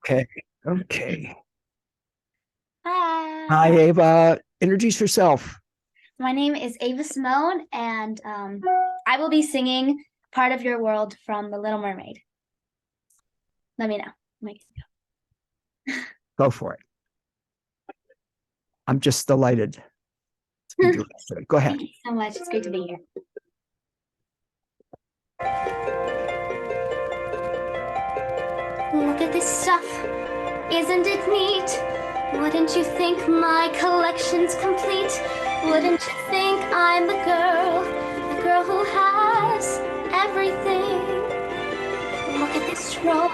Okay. Okay. Hi, Hi, Ava. Introduce yourself. my name is Ava Simone, and I will be singing part of your world from The Little Mermaid. Let me know. Make- Go for it. I'm just delighted to be Thank doing this. Go ahead. you so much. It's great to be here. Look at this stuff. Isn't it neat? Wouldn't you think my collection's complete? Wouldn't you think I'm the girl who has everything? Look at this trove,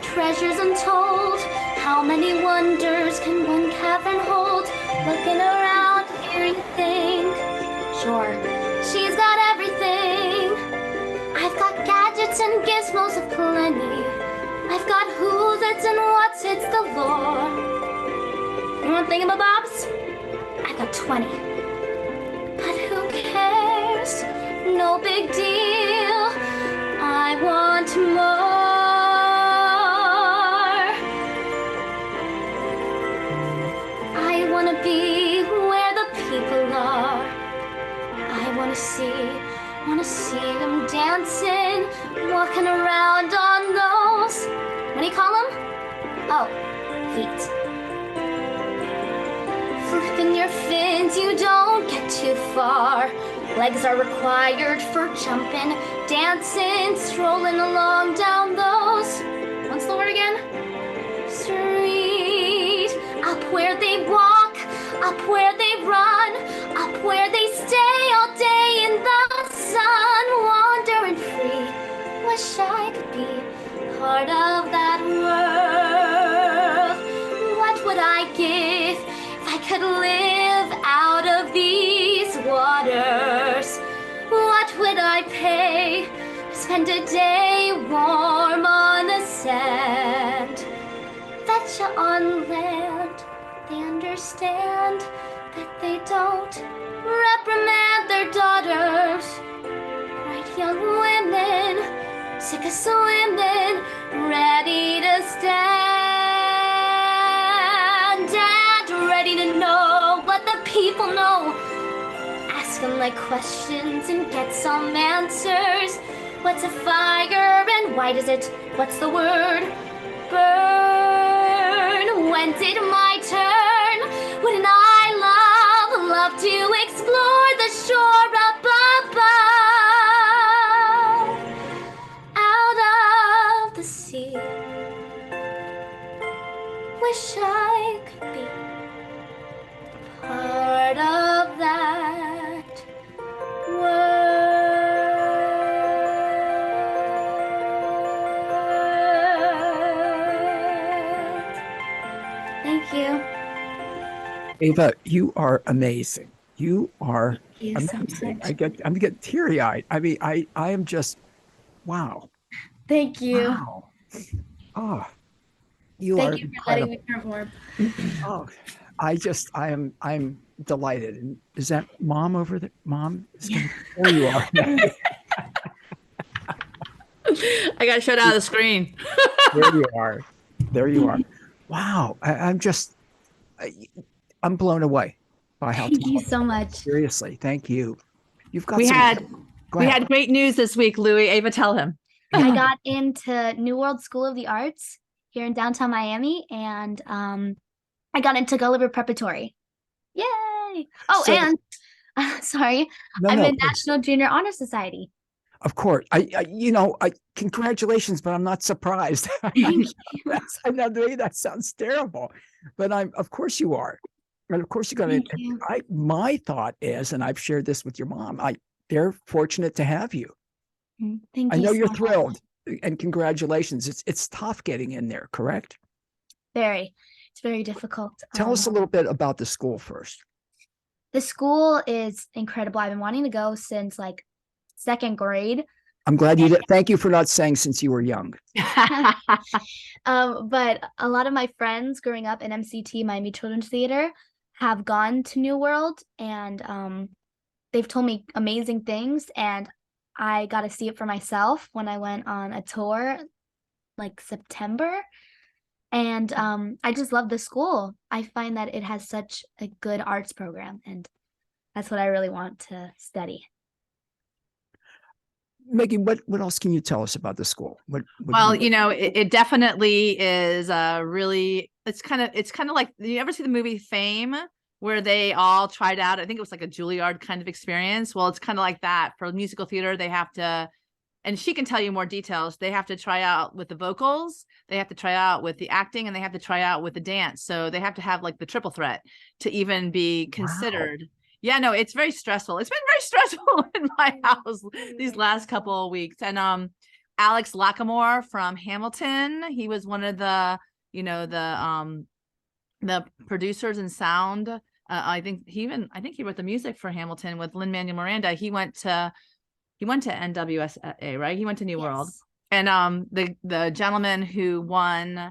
treasures untold. How many wonders can one cavern hold? Looking around here, you think, sure, she's got everything. I've got gadgets and gizmos of plenty. I've got who's it's and what's it's galore. You want thingamabobs? I've got 20. But who cares? No big deal. I want more. I want to be where the people are. I want to see them dancing, walking around on those, what do you call them? Oh, feet. Flipping your fins, you don't get too far. Legs are required for jumping, dancing, strolling along down those. What's the word again? Street. Up where they walk, up where they run, up where they stay all day in the sun, wandering free. Wish I could be part of that world. What would I give if I could live out of these waters? What would I pay to spend a day warm on the sand? Betcha on land, they understand that they don't reprimand their daughters. Bright young women, sick of swimming, ready to stand and ready to know what the people know. Ask them like questions and get some answers. What's a fire and why does it? What's the word? Burn. When's it my turn? Wouldn't I love to explore the shore up above, out of the sea? Wish I could be part of that world. Thank you. Ava, you are amazing. You are Thank you so amazing. much. I'm getting teary-eyed. I mean, I am just wow. Thank you. Wow. Oh, you Thank are you for letting me incredible. perform. Oh, I'm delighted. And is that mom over there? Mom is Yeah. gonna there you are. I got shut out of the screen. There you are. There you are. Wow. I'm just I, I'm blown away by how Thank you talented so you are. much. Seriously, thank you. You've got We some. had Go we ahead. had great news this week, Louis. Ava, tell him. I Yeah. got into New World School of the Arts here in downtown Miami, and I got into Gulliver Preparatory. Yay! Oh, So and sorry, no, I'm no, in please. National Junior Honor Society. Of course. I congratulations, but I'm not surprised. Thank you. I know the way that sounds terrible, but of course you are. And of course you're gonna Thank you. my thought is, and I've shared this with your mom, they're fortunate to have you. Thank I you know so you're much. thrilled and congratulations. It's tough getting in there, correct? Very. It's very difficult. Tell us a little bit about the school first. The school is incredible. I've been wanting to go since like second grade. I'm glad you did. Thank you for not saying since you were young. But a lot of my friends growing up in MCT, Miami Children's Theater, have gone to New World, and they've told me amazing things. And I got to see it for myself when I went on a tour like September. And I just love the school. I find that it has such a good arts program, and that's what I really want to study. Maggie, what else can you tell us about the school? What do Well, you? it definitely is really, it's kind of like, you ever see the movie Fame where they all tried out? I think it was like a Juilliard kind of experience. Well, it's kind of like that for musical theater. They have to, and she can tell you more details. They have to try out with the vocals, they have to try out with the acting, and they have to try out with the dance. So they have to have like the triple threat to even be Wow. considered. Yeah, no, it's very stressful. It's been very stressful in my house these last couple of weeks. And Alex Lackamore from Hamilton, he was one of the, the producers and sound. I think he wrote the music for Hamilton with Lin-Manuel Miranda. He went to NWSA, right? He went to New World. Yes. And the gentleman who won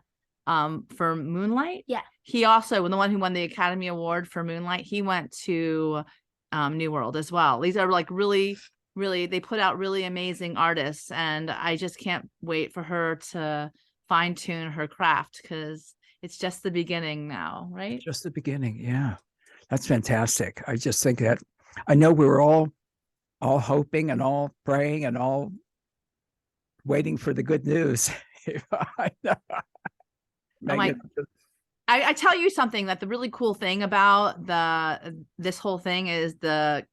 for Moonlight, Yeah. he also, the one who won the Academy Award for Moonlight, he went to New World as well. These are like really, really, they put out really amazing artists, and I just can't wait for her to fine tune her craft, because it's just the beginning now, right? Just the beginning. Yeah. That's fantastic. I just think that I know we were all hoping and all praying and all waiting for the good news. I know. Oh my, Megan, I tell you something, that the really cool thing about this whole thing is the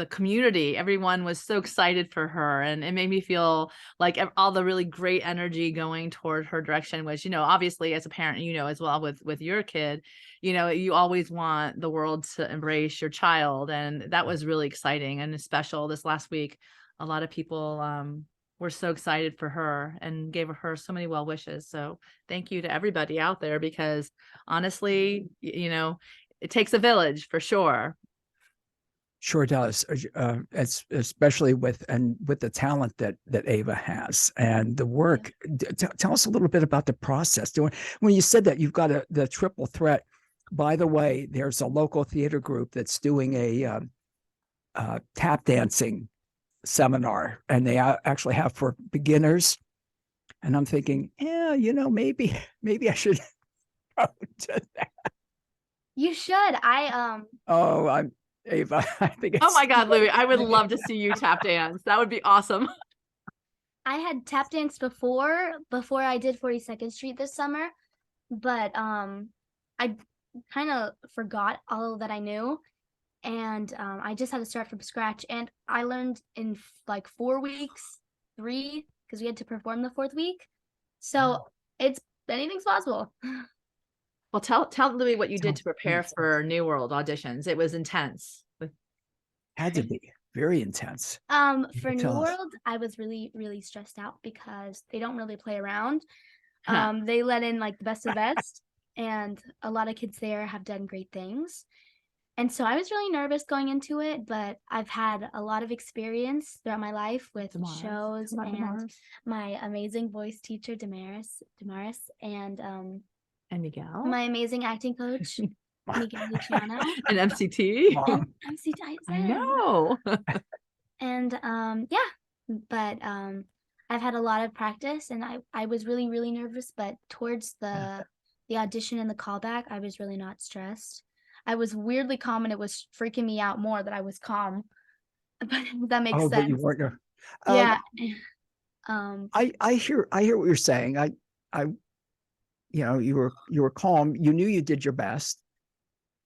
community. Everyone was so excited for her, and it made me feel like all the really great energy going toward her direction, which, obviously as a parent, as well, with your kid, you always want the world to embrace your child. And that was really exciting and special this last week. A lot of people were so excited for her and gave her so many well wishes. So thank you to everybody out there, because honestly, it takes a village for sure. sure does. Especially with the talent that Ava has and the work. Tell us a little bit about the process. When you said that you've got the triple threat. By the way, there's a local theater group that's doing a tap dancing seminar, and they actually have for beginners. And I'm thinking, yeah, maybe I should go to that. You should. Oh, I'm Ava. I think Oh my God, Louie, I would love to see you tap dance. That would be awesome. I had tap danced before I did 42nd Street this summer, but I kind of forgot all that I knew, and I just had to start from scratch. And I learned in like 4 weeks, 3, because we had to perform the 4th week. So it's anything's possible. Well, tell Louie what you did to prepare for New World auditions. It was intense. Had to be very intense. For New World, I was really, really stressed out because they don't really play around. They let in like the best of the best, and a lot of kids there have done great things. And so I was really nervous going into it, but I've had a lot of experience throughout my life with shows and my amazing voice teacher, Damaris, and Miguel, my amazing acting coach, Miguel Luciano, and MCT. MCT, I know. And yeah, but I've had a lot of practice, and I was really, really nervous, but towards the audition and the callback, I was really not stressed. I was weirdly calm, and it was freaking me out more that I was calm. But that makes sense. But you weren't. Yeah. I hear what you're saying. You were calm. You knew you did your best,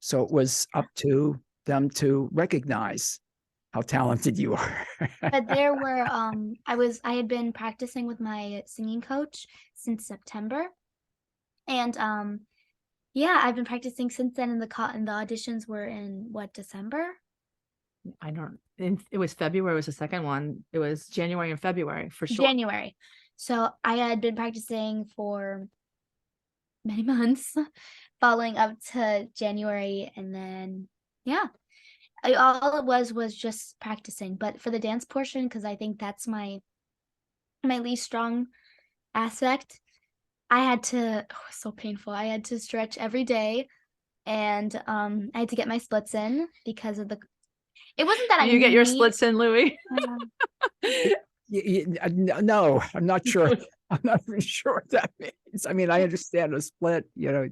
so it was up to them to recognize how talented you are. But there were I had been practicing with my singing coach since September, and yeah, I've been practicing since then. And the auditions were in December? It was February was the second one. It was January and February for sure. January. So I had been practicing for many months following up to January, and then yeah, all it was just practicing. But for the dance portion, because I think that's my least strong aspect, I had to, it was so painful. I had to stretch every day, and I had to get my splits in because of it wasn't that you get your splits in, Louie? No, I'm not sure. I'm not even sure what that means. I mean, I understand a split, There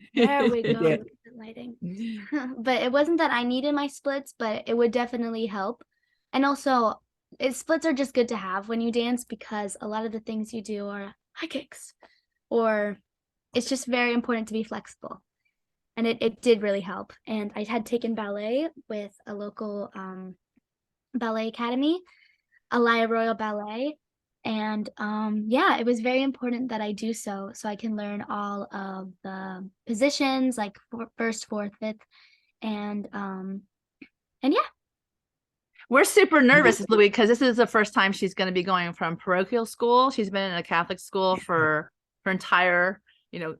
we you go. can't- Good lighting. But it wasn't that I needed my splits, but it would definitely help. And also, splits are just good to have when you dance because a lot of the things you do are high kicks, or it's just very important to be flexible. And it did really help. And I had taken ballet with a local ballet academy, Alaya Royal Ballet. And yeah, it was very important that I do so I can learn all of the positions, like first, fourth, fifth, and yeah. We're super nervous, Louie, because this is the first time she's going to be going from parochial school. She's been in a Catholic school for her entire,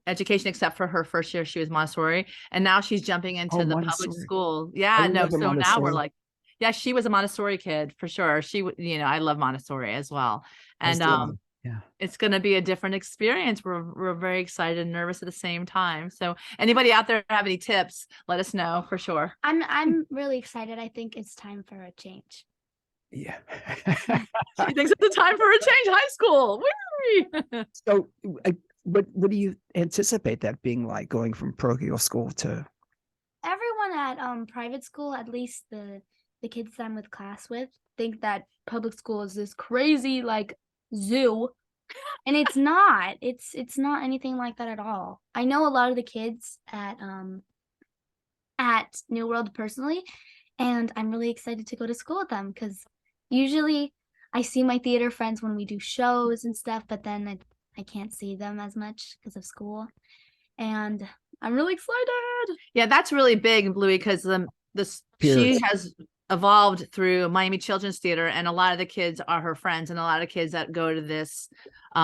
education, except for her first year she was Montessori, and now she's jumping into the public Montessori. school. I Yeah, no. remember So now we're Montessori. like, yeah, she was a Montessori kid for sure. I love Montessori as well, and Yeah. it's going to be a different experience. We're very excited and nervous at the same time. So anybody out there have any tips, let us know for sure. I'm really excited. I think it's time for a change. Yeah. She thinks it's the time for a change. High school. Whee! So what do you anticipate that being like, going from parochial school to? Everyone at private school, at least the kids that I'm with class with, think that public school is this crazy like zoo, and it's not. It's not anything like that at all. I know a lot of the kids at New World personally, and I'm really excited to go to school with them because usually I see my theater friends when we do shows and stuff, but then I can't see them as much because of school, and I'm really excited. Yeah, that's really big, Louie, because she has evolved through Miami Children's Theater, and a lot of the kids are her friends, and a lot of kids that go to this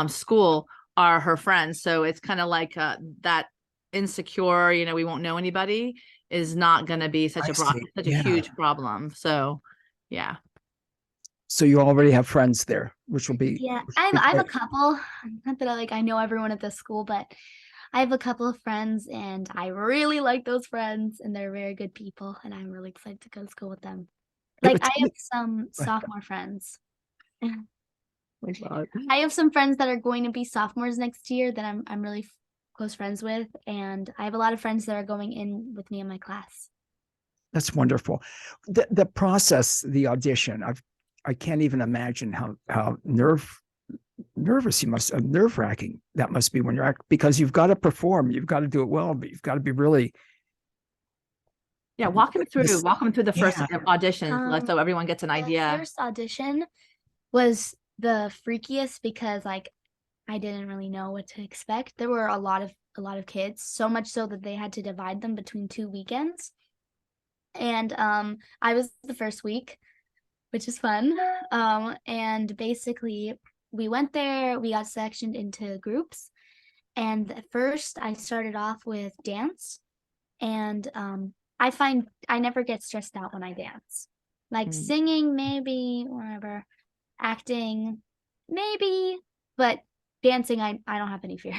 school are her friends. So it's kind of like that insecure, we won't know anybody is not going to be such a huge problem. So yeah. So you already have friends there, which will be. Yeah, I have a couple. Not that I know everyone at this school, but I have a couple of friends, and I really like those friends, and they're very good people, and I'm really excited to go to school with them. Like, I have some sophomore friends. I have some friends that are going to be sophomores next year that I'm really close friends with, and I have a lot of friends that are going in with me in my class. That's wonderful. The process, the audition, I can't even imagine how nervous nerve-wracking that must be when you're because you've got to perform, you've got to do it well, but you've got to be really. Yeah, walk them through the first audition, so everyone gets an idea. The first audition was the freakiest because I didn't really know what to expect. There were a lot of kids, so much so that they had to divide them between 2 weekends. And I was the first week, which is fun. And basically we went there, we got sectioned into groups. And at first I started off with dance. And I find I never get stressed out when I dance. Like singing, maybe, whatever. Acting, maybe. But dancing, I don't have any fear,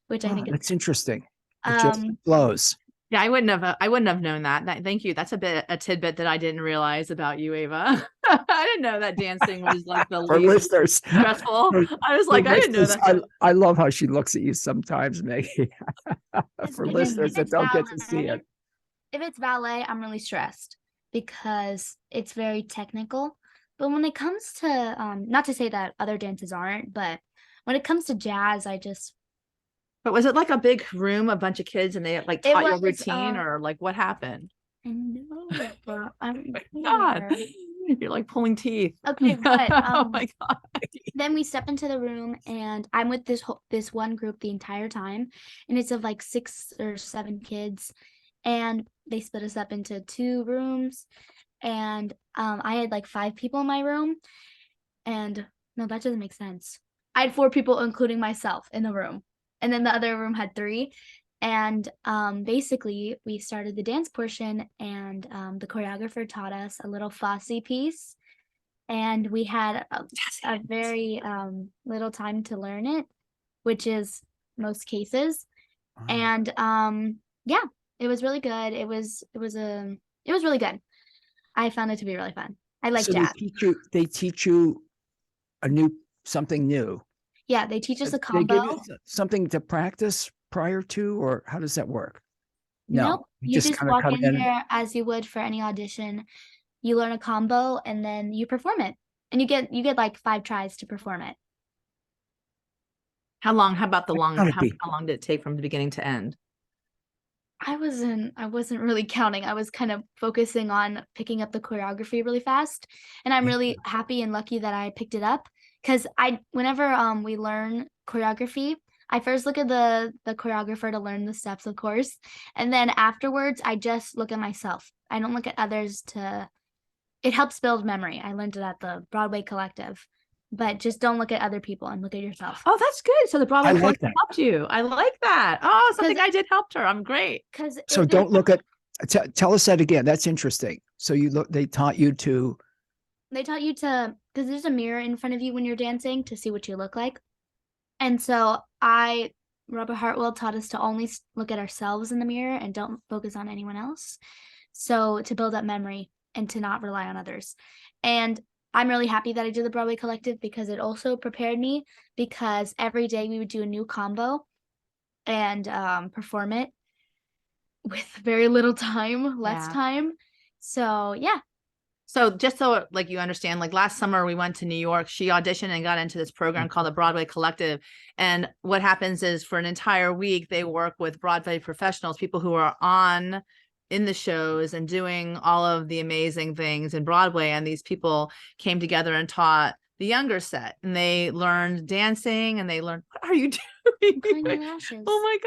which I think that's interesting. It just flows. Yeah, I wouldn't have known that. Thank you. That's a tidbit that I didn't realize about you, Ava. I didn't know that dancing was like the least stressful. I was like, I didn't know that. I love how she looks at you sometimes, Maggie. For listeners that don't get to see it. If it's ballet, I'm really stressed because it's very technical. But when it comes to, not to say that other dances aren't, but when it comes to jazz, But was it like a big room, a bunch of kids, and they like taught you a routine, or like what happened? I know, but I'm God, you're like pulling teeth. Okay, but oh my God. Then we step into the room, and I'm with this one group the entire time, and it's of like 6 or 7 kids, and they split us up into 2 rooms, and I had like 5 people in my room, and no, that doesn't make sense. I had 4 people, including myself, in the room. And then the other room had 3. And basically, we started the dance portion, and the choreographer taught us a little Fosse piece. And we had a very little time to learn it, which is most cases. Wow. And yeah, it was really good. It was really good. I found it to be really fun. I like jazz. They teach you something new. Yeah, they teach us a They give you combo. something to practice prior to, or how does that work? No, Nope. you You just just kind of walk come in in. there as you would for any audition. You learn a combo and then you perform it. And you get like 5 tries to perform it. How long? How about the That's long? gotta How, be. how long did it take from the beginning to end? I wasn't really counting. I was kind of focusing on picking up the choreography really fast. And I'm Yeah. really happy and lucky that I picked it up because whenever we learn choreography, I first look at the choreographer to learn the steps, of course. And then afterwards I just look at myself. I don't look at others to it helps build memory. I learned it at the Broadway Collective. But just don't look at other people and look at yourself. Oh, that's good. So the I Broadway like Collective that. helped you. I like that. Oh, something 'Cause- I did helped her. I'm great. Because So don't look at, tell us that again. That's interesting. So they taught you to, they taught you to because there's a mirror in front of you when you're dancing to see what you look like. And so Robert Hartwell taught us to only look at ourselves in the mirror and don't focus on anyone else. So to build up memory and to not rely on others. And I'm really happy that I did the Broadway Collective because it also prepared me because every day we would do a new combo and perform it with very little time, less Yeah. time. So yeah. So just so like you understand, like last summer we went to New York. She auditioned and got into this program called the Broadway Collective. And what happens is for an entire week, they work with Broadway professionals, people who are on in the shows and doing all of the amazing things in Broadway. And these people came together and taught the younger set, and they learned dancing and they learned, what are you doing? Clean your lashes. Oh my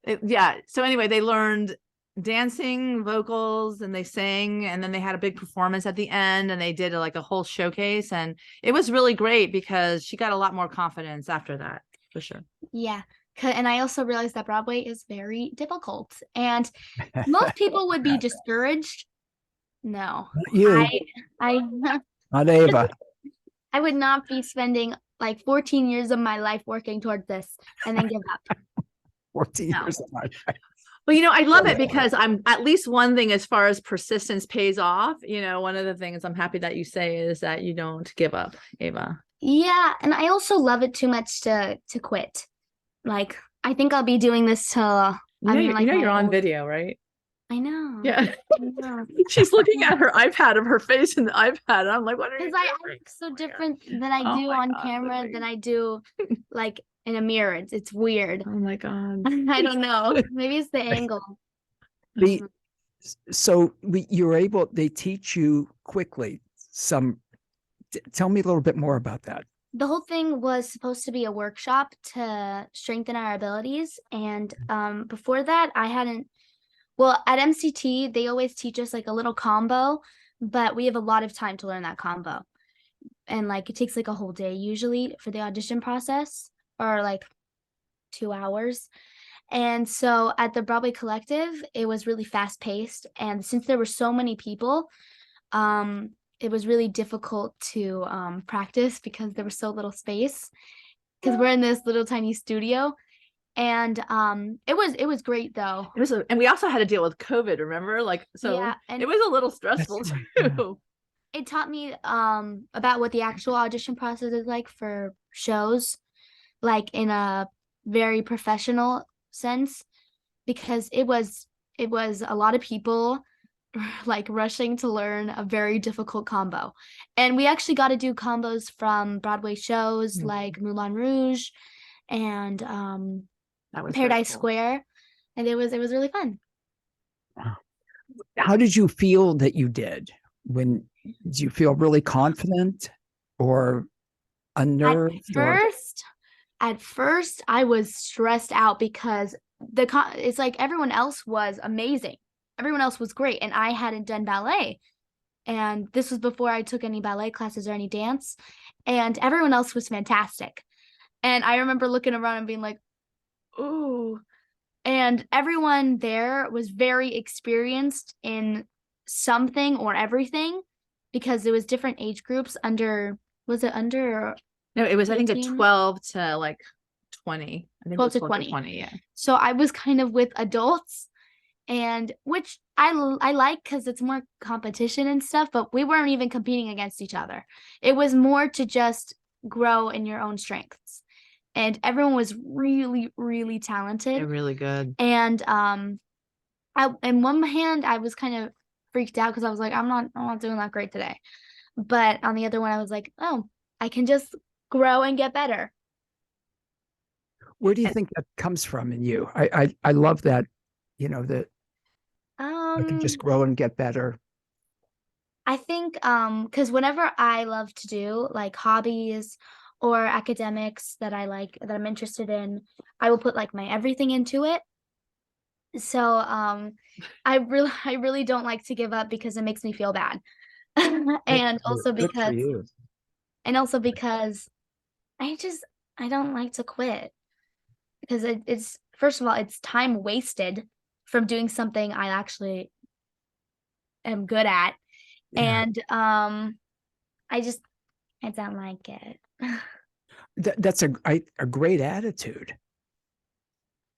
God. Yeah. So anyway, they learned dancing, vocals, and they sang, and then they had a big performance at the end, and they did like a whole showcase, and it was really great because she got a lot more confidence after that, for sure. Yeah. And I also realized that Broadway is very difficult. And most people would be discouraged. No. not you, I not Ava. I would not be spending like 14 years of my life working towards this and then give up. 14 No. years of my life. Well, I love it because I'm at least one thing as far as persistence pays off. One of the things I'm happy that you say is that you don't give up, Ava. Yeah, and I also love it too much to quit. Like I think I'll be doing this till You're on video, right? I know. Yeah. I know. She's looking at her iPad of her face in the iPad. And I'm like, what are you Because I doing? act so different than I Oh do my on God, camera Lily. than I do like in a mirror. It's weird. Oh my God. I don't know. Maybe it's the angle. The, so you're able, they teach you quickly tell me a little bit more about that. The whole thing was supposed to be a workshop to strengthen our abilities. And before that, at MCT, they always teach us like a little combo, but we have a lot of time to learn that combo. And like it takes like a whole day usually for the audition process, or like 2 hours. And so at the Broadway Collective, it was really fast paced. And since there were so many people, it was really difficult to practice because there was so little space because we're in this little tiny studio. And it was great though. And we also had to deal with COVID, remember? Yeah, and it was a little stressful That's right, too. it taught me about what the actual audition process is like for shows, like in a very professional sense, because it was a lot of people like rushing to learn a very difficult combo. And we actually got to do combos from Broadway shows like Moulin Rouge and That was Paradise cool. Square, and it was really fun. How did you feel that you did? Did you feel really confident or unnerved? At first I was stressed out because it's like everyone else was amazing. Everyone else was great, and I hadn't done ballet. And this was before I took any ballet classes or any dance, and everyone else was fantastic. And I remember looking around and being like, ooh. And everyone there was very experienced in something or everything because it was different age groups was it under? No, it was, 18? I think, a 12 to like 20. I think 12 to 20, yeah. So I was kind of with adults, and which I like because it's more competition and stuff, but we weren't even competing against each other. It was more to just grow in your own strengths. and everyone was really, really They're talented. really good. And in one hand, I was kind of freaked out because I was like, I'm not doing that great today. But on the other one, I was like, oh, I can just grow and get better. Where do you think that comes from in you? I love that, that I can just grow and get better. I think because whenever I love to do like hobbies or academics that I like that I'm interested in, I will put like my everything into it. So I really don't like to give up because it makes me feel bad. And also Good for because you. I just I don't like to quit because it's first of all it's time wasted from doing something I actually am good at. Yeah. And I don't like it. That's a great attitude,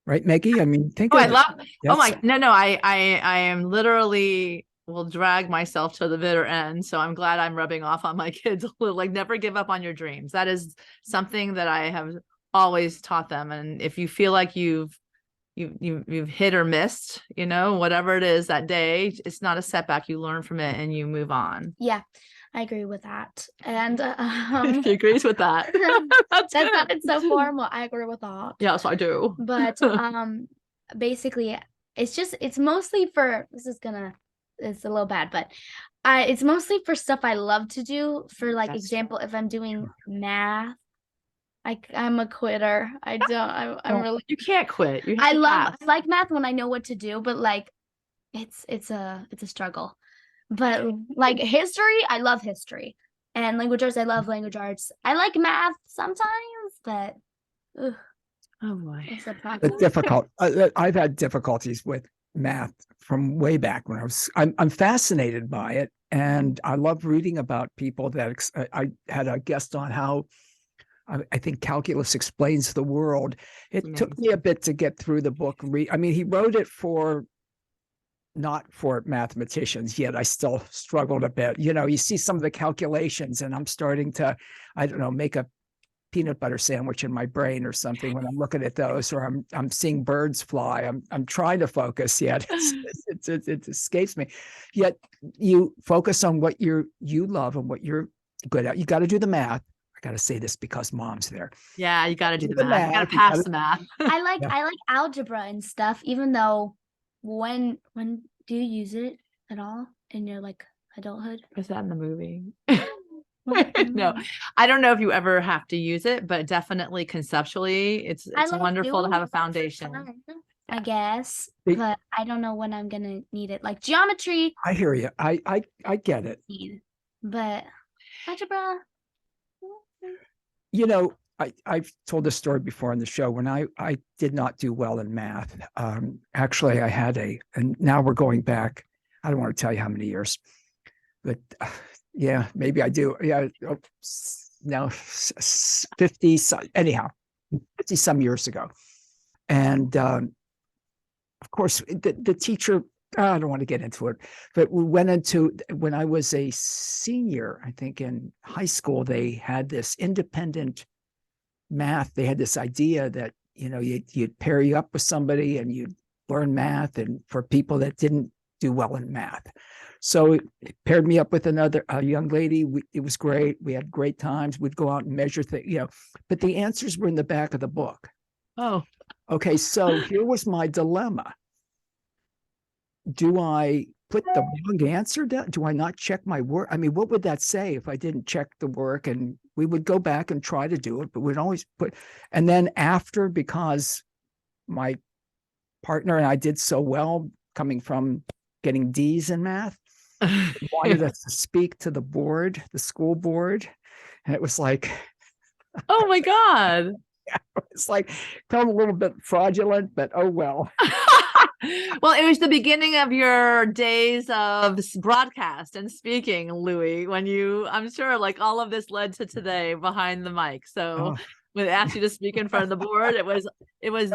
right, Maggie? I mean, think Oh, of I it. love. Oh That's my, no, I am literally will drag myself to the bitter end. So I'm glad I'm rubbing off on my kids. Like, never give up on your dreams. That is something that I have always taught them. And if you feel like you've hit or missed, whatever it is that day, it's not a setback. You learn from it and you move on. Yeah, I agree with that. And He agrees with that. that sounded so formal. I agree with that. Yes, I do. But basically it's mostly for it's a little bad, but it's mostly for stuff I love to do. For like example, if I'm doing math, I'm a quitter. I'm really You can't quit. You have I to pass. like math when I know what to do, but like it's a struggle. But like history, I love history. And language arts, I love language arts. I like math sometimes, but ugh, Oh boy. it's a process. It's difficult. I've had difficulties with math from way back when I'm fascinated by it. And I love reading about people that I had a guest on how I think calculus explains the world. It took me a bit to get through the book. I mean, he wrote it not for mathematicians, yet I still struggled a bit. You see some of the calculations and I'm starting to, I don't know, make a peanut butter sandwich in my brain or something when I'm looking at those, or I'm seeing birds fly. I'm trying to focus, yet it escapes me. Yet you focus on what you love and what you're good at. You got to do the math. I got to say this because Mom's there. Yeah, you got to do the math. You got to pass the math. I like algebra and stuff, even though when do you use it at all in your like adulthood? Is that in the movie? No, I don't know if you ever have to use it, but definitely conceptually, it's wonderful to have a foundation. I guess, but I don't know when I'm gonna need it. Like geometry, I hear you. I get it. But algebra. I've told this story before on the show when I did not do well in math. Actually, I had and now we're going back. I don't want to tell you how many years, but yeah, maybe I do. Yeah, now 50, anyhow, 50 some years ago. And of course, the teacher, I don't want to get into it, but we went into, when I was a senior, I think in high school, they had this independent math. They had this idea that, you'd pair you up with somebody and you'd learn math, and for people that didn't do well in math. So it paired me up with a young lady. It was great. We had great times. We'd go out and measure things, but the answers were in the back of the book. Oh, okay. So here was my dilemma. Do I put the wrong answer down? Do I not check my work? I mean, what would that say if I didn't check the work? And we would go back and try to do it, but we'd always and then after, because my partner and I did so well coming from getting D's in math, wanted us to speak to the board, the school board. And it was like, oh my God. Yeah, it's like felt a little bit fraudulent, but oh well. Well, it was the beginning of your days of broadcast and speaking, Louis, when I'm sure like all of this led to today behind the mic. So when they asked you to speak in front of the board, it was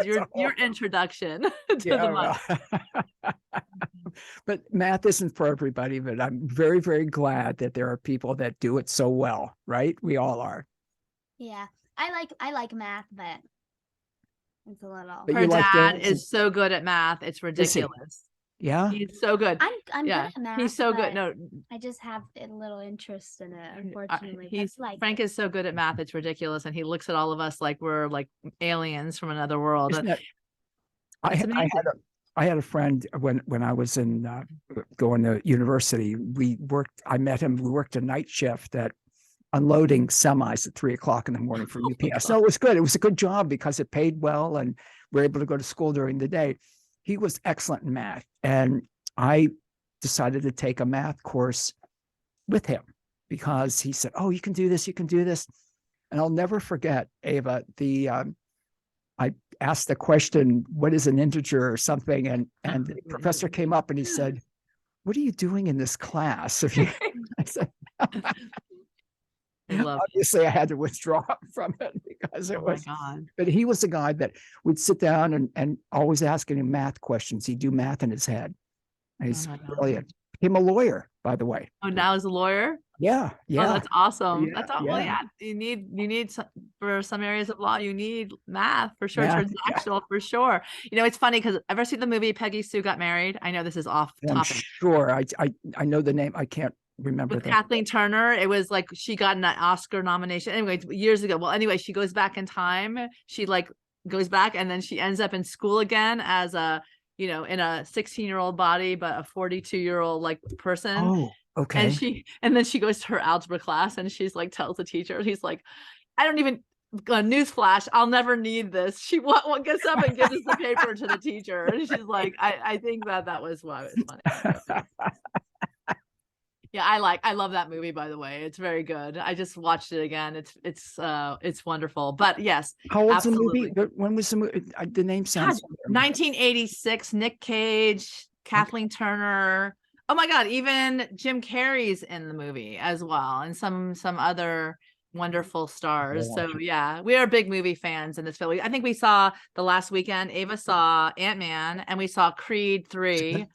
your introduction to the mic. But math isn't for everybody, but I'm very, very glad that there are people that do it so well, right? We all are. Yeah. I like math, but it's a little. But Her you like dad dancing. is so good at math. It's Is he? ridiculous. Yeah. He's so good. I'm Yeah, good at math. he's so good. but No, I just have a little interest in it, unfortunately. but he's I like Frank it. is so good at math. It's ridiculous, and he looks at all of us like we're like aliens from another world. Isn't it? It's I amazing. had a friend when I was in going to university. I met him. We worked a night shift at unloading semis at 3 o'clock in the morning for Oh my UPS. God. So it was good. It was a good job because it paid well, and we were able to go to school during the day. He was excellent in math, and I decided to take a math course with him because he said, "Oh, you can do this. You can do this." And I'll never forget, Ava. I asked the question, "What is an integer?" or something, and the professor came up and he said, "What are you doing in this class?" I said, I love it. obviously I had to withdraw from it because it Oh my was, God. but he was a guy that would sit down and always asking him math questions. He'd do math in his head. And he's Oh my God. brilliant. Became a lawyer, by the way. Oh, now he's a lawyer. Yeah. Oh, Yeah. that's awesome. Yeah, That's all. Well, yeah. yeah. You need for some areas of law, you need math for sure. Yeah, Transactional for sure. You know, it's funny because ever seen the movie Peggy Sue Got Married? I know this is off I'm topic. sure I know the name. I can't remember With that. Kathleen Turner, it was like she got an Oscar nomination. Anyway, years ago. Well, anyway, she goes back in time. She like goes back and then she ends up in school again as a, you know, in a 16-year-old body, but a 42-year-old like person. Oh, okay. And then she goes to her algebra class and she's like tells the teacher, he's like, I don't even newsflash, I'll never need this. She what gets up and gives the paper to the teacher. And she's like, I think that was why it was funny. So, yeah, I love that movie, by the way. It's very good. I just watched it again. It's wonderful. But yes, How old's absolutely. the movie? When was the movie? The name sounds God, 1986, Nick Cage, Kathleen Turner. Oh my God, even Jim Carrey's in the movie as well, and some other wonderful stars. So yeah, we are big movie fans in this Philly. I think we saw the last weekend. Ava saw Ant-Man, and we saw Creed 3.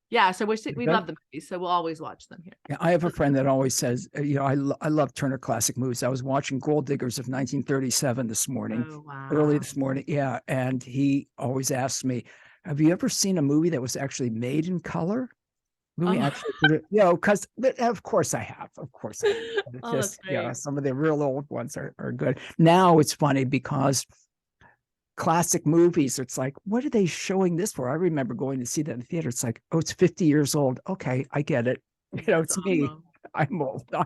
Yeah, so we love the movies, so we'll always watch them here. Yeah, I have a friend that always says, I love Turner Classic Movies. I was watching Gold Diggers of 1937 this morning, Oh wow. early this morning. Yeah, and he always asks me, "Have you ever seen a movie that was actually made in color?" Movie actually, because of course I have. Of course I have. It's Oh, just, that's great. some of the real old ones are good. Now it's funny because classic movies, it's like, what are they showing this for? I remember going to see that in the theater. It's like, oh, it's 50 years old. Okay, I get it. That's It's me. awesome. I'm old. Oh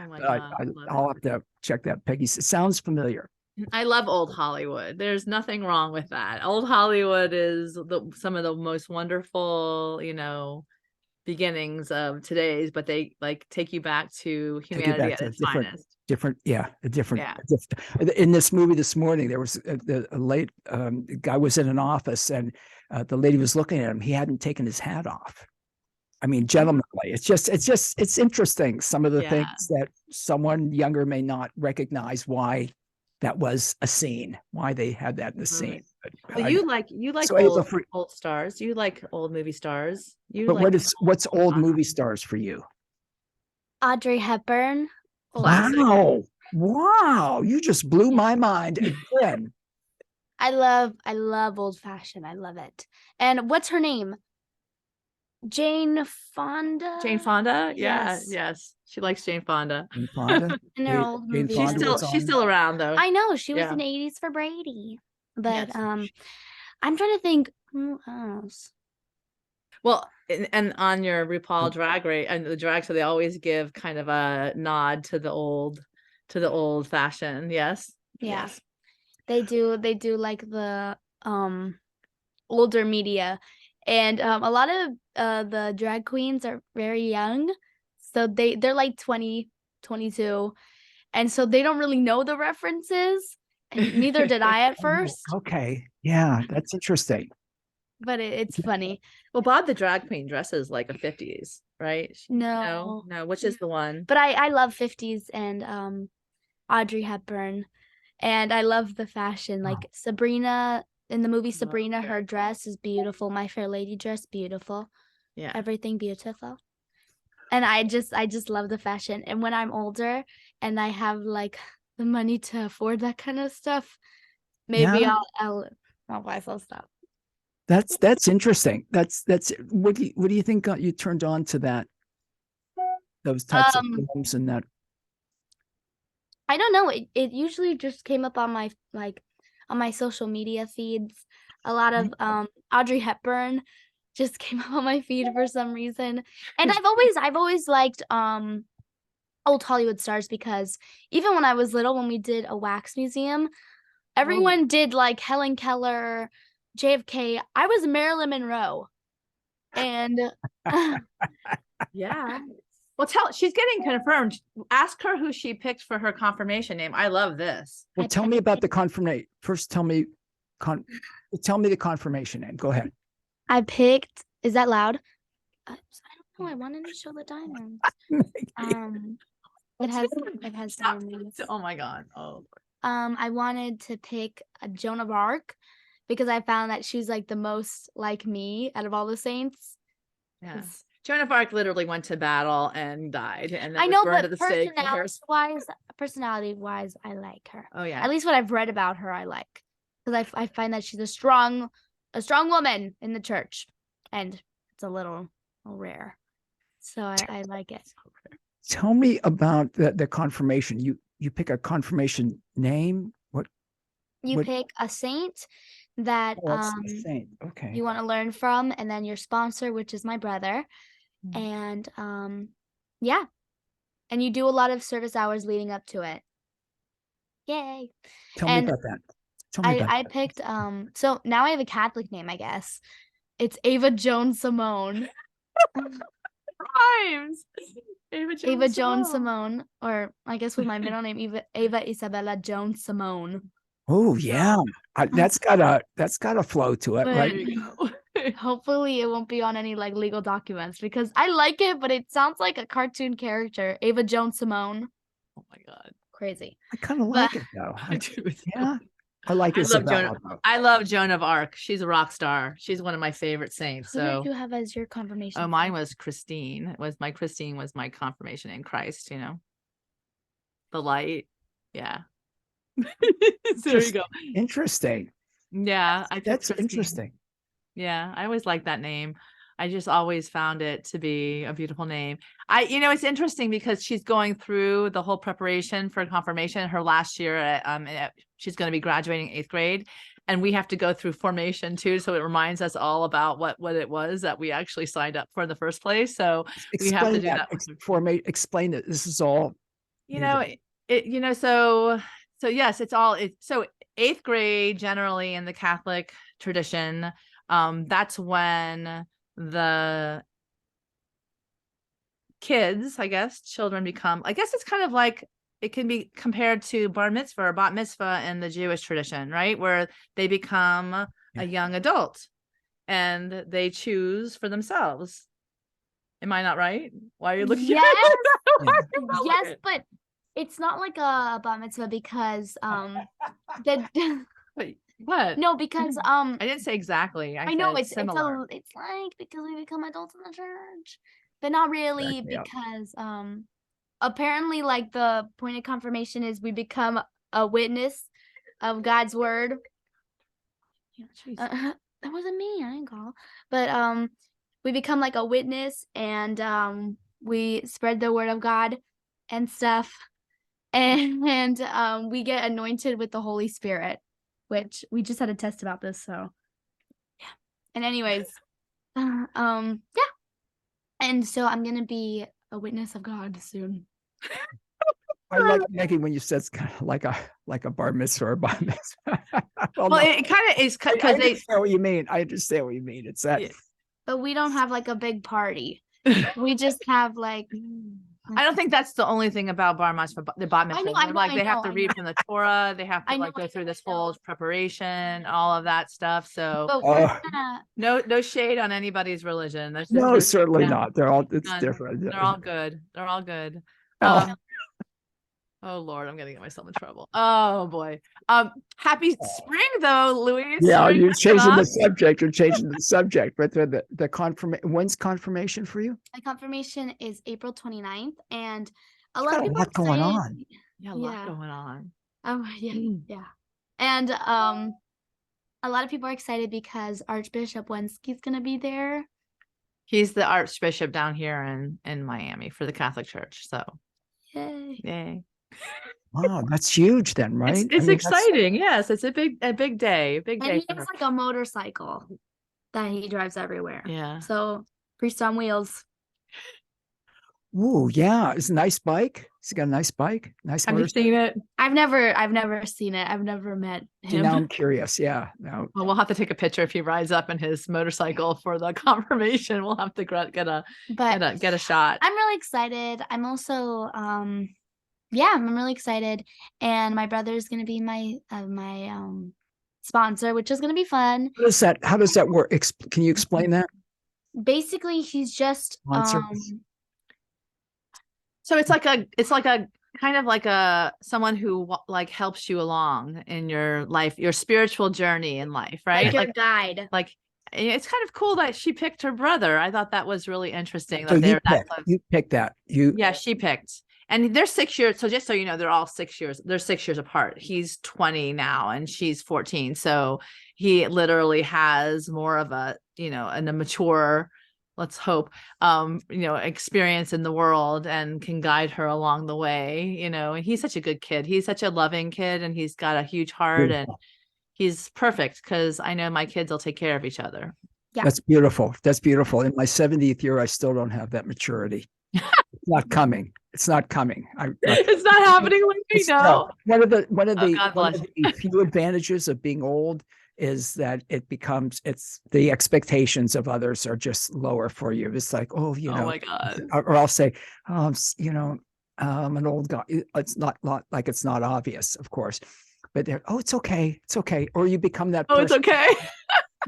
my God, I'll have to check that. Peggy, it sounds familiar. I love old Hollywood. There's nothing wrong with that. Old Hollywood is some of the most wonderful, beginnings of today's, but they like take you back to humanity at its finest. In this movie this morning, there was a late guy was in an office, and the lady was looking at him. He hadn't taken his hat off. I mean, gentlemanly. It's interesting. Some of the things that someone younger may not recognize why that was a scene, why they had that in the scene. So you like old stars. You like old movie stars. What's old movie stars for you? Audrey Hepburn. Wow. You just blew my mind again. I love old fashioned. I love it. And what's her name? Jane Fonda. Jane Fonda? Yes. Yes. She likes Jane Fonda. Jane Fonda? In her old movie. She's still around though. I know, she was in the 80s for Brady. But I'm trying to think who else. Well, and on your RuPaul Drag Race and the drag, so they always give kind of a nod to the old fashioned. Yes. Yeah. Yes. They do like the older media. And a lot of the drag queens are very young. So they're like 20, 22. And so they don't really know the references. And neither did I at first. Okay. Yeah, that's interesting. But it's funny. Well, Bob the drag queen dresses like a 50s, right? No, which is the one? But I love 50s and Audrey Hepburn. And I love the fashion. Like Sabrina in the movie Sabrina, her dress is beautiful. My Fair Lady dress, beautiful. Yeah. Everything beautiful. And I just love the fashion. And when I'm older and I have like the money to afford that kind of stuff, maybe Yeah. I'll buy some stuff. That's interesting. That's what do you think got you turned on to those types of films and that? I don't know. It usually just came up on my on my social media feeds. A lot of Audrey Hepburn just came up on my feed for some reason. And I've always liked old Hollywood stars, because even when I was little, when we did a wax museum, everyone did like Helen Keller, JFK. I was Marilyn Monroe. And Yeah. Well, she's getting confirmed. Ask her who she picked for her confirmation name. I love this. Well, tell me about the confirmation. First, tell me the confirmation name. Go ahead. I picked, is that loud? I don't know. I wanted to show the diamonds. It has diamonds. Oh my God. Oh. I wanted to pick a Joan of Arc, because I found that she's like the most like me out of all the saints. Yes. Joan of Arc literally went to battle and died, and then I know, burned but at the stake. personality-wise, I like her. Oh yeah. At least what I've read about her, I like, because I find that she's a strong woman in the church, and it's a little rare. So I like it. Tell me about the confirmation. You pick a confirmation name. What Pick a saint that saint. Okay. you want to learn from, and then your sponsor, which is my brother. And yeah. And you do a lot of service hours leading up to it. Yay. Tell me about that. I picked so now I have a Catholic name, I guess. It's Ava Joan Simone. Rhymes. Ava Joan Simone, or I guess with my middle name, Ava Isabella Joan Simone. Oh yeah, that's got a flow to it, right? There you go. Hopefully, it won't be on any like legal documents, because I like it, but it sounds like a cartoon character. Ava Joan Simone. Oh my God, crazy. I kind of like it though. I do. Yeah, I like it. I love Joan of Arc. She's a rock star. She's one of my favorite saints. Who So did you have as your confirmation? Oh, mine was Christine. Christine was my confirmation in Christ. You know, the light. Yeah. So there you go. Interesting. Yeah, that's interesting. Yeah, I always liked that name. I just always found it to be a beautiful name. It's interesting because she's going through the whole preparation for confirmation. Her last year, she's going to be graduating 8th grade, and we have to go through formation too. So it reminds us all about what it was that we actually signed up for in the first place. So we have to do that. Explain that this is all. So yes, so 8th grade generally in the Catholic tradition. That's when the kids, children become, it's kind of like, it can be compared to bar mitzvah or bat mitzvah in the Jewish tradition, right? Where they become a young adult and they choose for themselves. Am I not right? Why are you looking at me? Yes, but it's not like a bat mitzvah, because What? No, because I didn't say exactly. I know it's similar. It's like because we become adults in the church, but not really, because apparently, like, the point of confirmation is we become a witness of God's word. That wasn't me. I didn't call. But we become like a witness, and we spread the word of God and stuff, and we get anointed with the Holy Spirit, which we just had a test about this. So yeah. And anyways, yeah. And so I'm gonna be a witness of God soon. I like, Maggie, when you said it's kind of like a bar mitzvah or a bar mitzvah. It kind of is, because I understand what you mean. I understand what you mean. It's that. Yeah. But we don't have like a big party. We just have like. I don't think that's the only thing about bar mitzvah, the bat mitzvah. They have to read from the Torah. They have to go through this whole preparation, all of that stuff. So no shade on anybody's religion. No, certainly not. They're all different. They're all good. They're all good. Oh Lord, I'm gonna get myself in trouble. Oh boy. Happy spring though, Louise. Yeah, you're changing the subject. You're changing the subject. But the confirmation. When's confirmation for you? My confirmation is April 29th, and a lot going on. Yeah, a lot Yeah. going on. Oh yeah, yeah. And a lot of people are excited because Archbishop Wenski's gonna be there. He's the archbishop down here in Miami for the Catholic Church. So Yay. yay. Wow, that's huge then, right? It's I mean, that's exciting. Yes, it's a big day. Big And day he for has her. like a motorcycle that he drives everywhere. Yeah. So priest on wheels. ooh, yeah. It's a nice bike. He's got a nice bike, nice Have you motorcycle. seen it? I've never seen it. I've never met See, now him. I'm curious. Yeah. Now, Well, we'll have to take a picture if he rides up in his motorcycle for the confirmation. We'll have to But get a shot. I'm really excited. I'm also yeah, I'm really excited. And my brother's gonna be my sponsor, which is gonna be fun. how does that work? Can you explain that? Basically, he's just Sponsor? So it's like a kind of like someone who like helps you along in your life, your spiritual journey in life, right? like your guide. Like it's kind of cool that she picked her brother. I thought that was really interesting So that they're that close. you picked that. Yeah, she picked. And they're 6 years. So just so you know, they're all 6 years. They're 6 years apart. He's 20 now and she's 14. So he literally has more of a, and a mature, let's hope, experience in the world and can guide her along the way, and he's such a good kid. He's such a loving kid and he's got a huge heart and he's perfect because I know my kids will take care of each other. Yeah. That's beautiful. That's beautiful. In my 70th year, I still don't have that maturity. It's not coming. It's not coming. It's not happening with me now. One of the God bless few advantages of being old is that it's the expectations of others are just lower for you. It's like, oh my God. or I'll say, I'm an old guy. It's not like it's not obvious, of course, but they're, oh, it's okay. It's okay. Or you become that person. It's okay.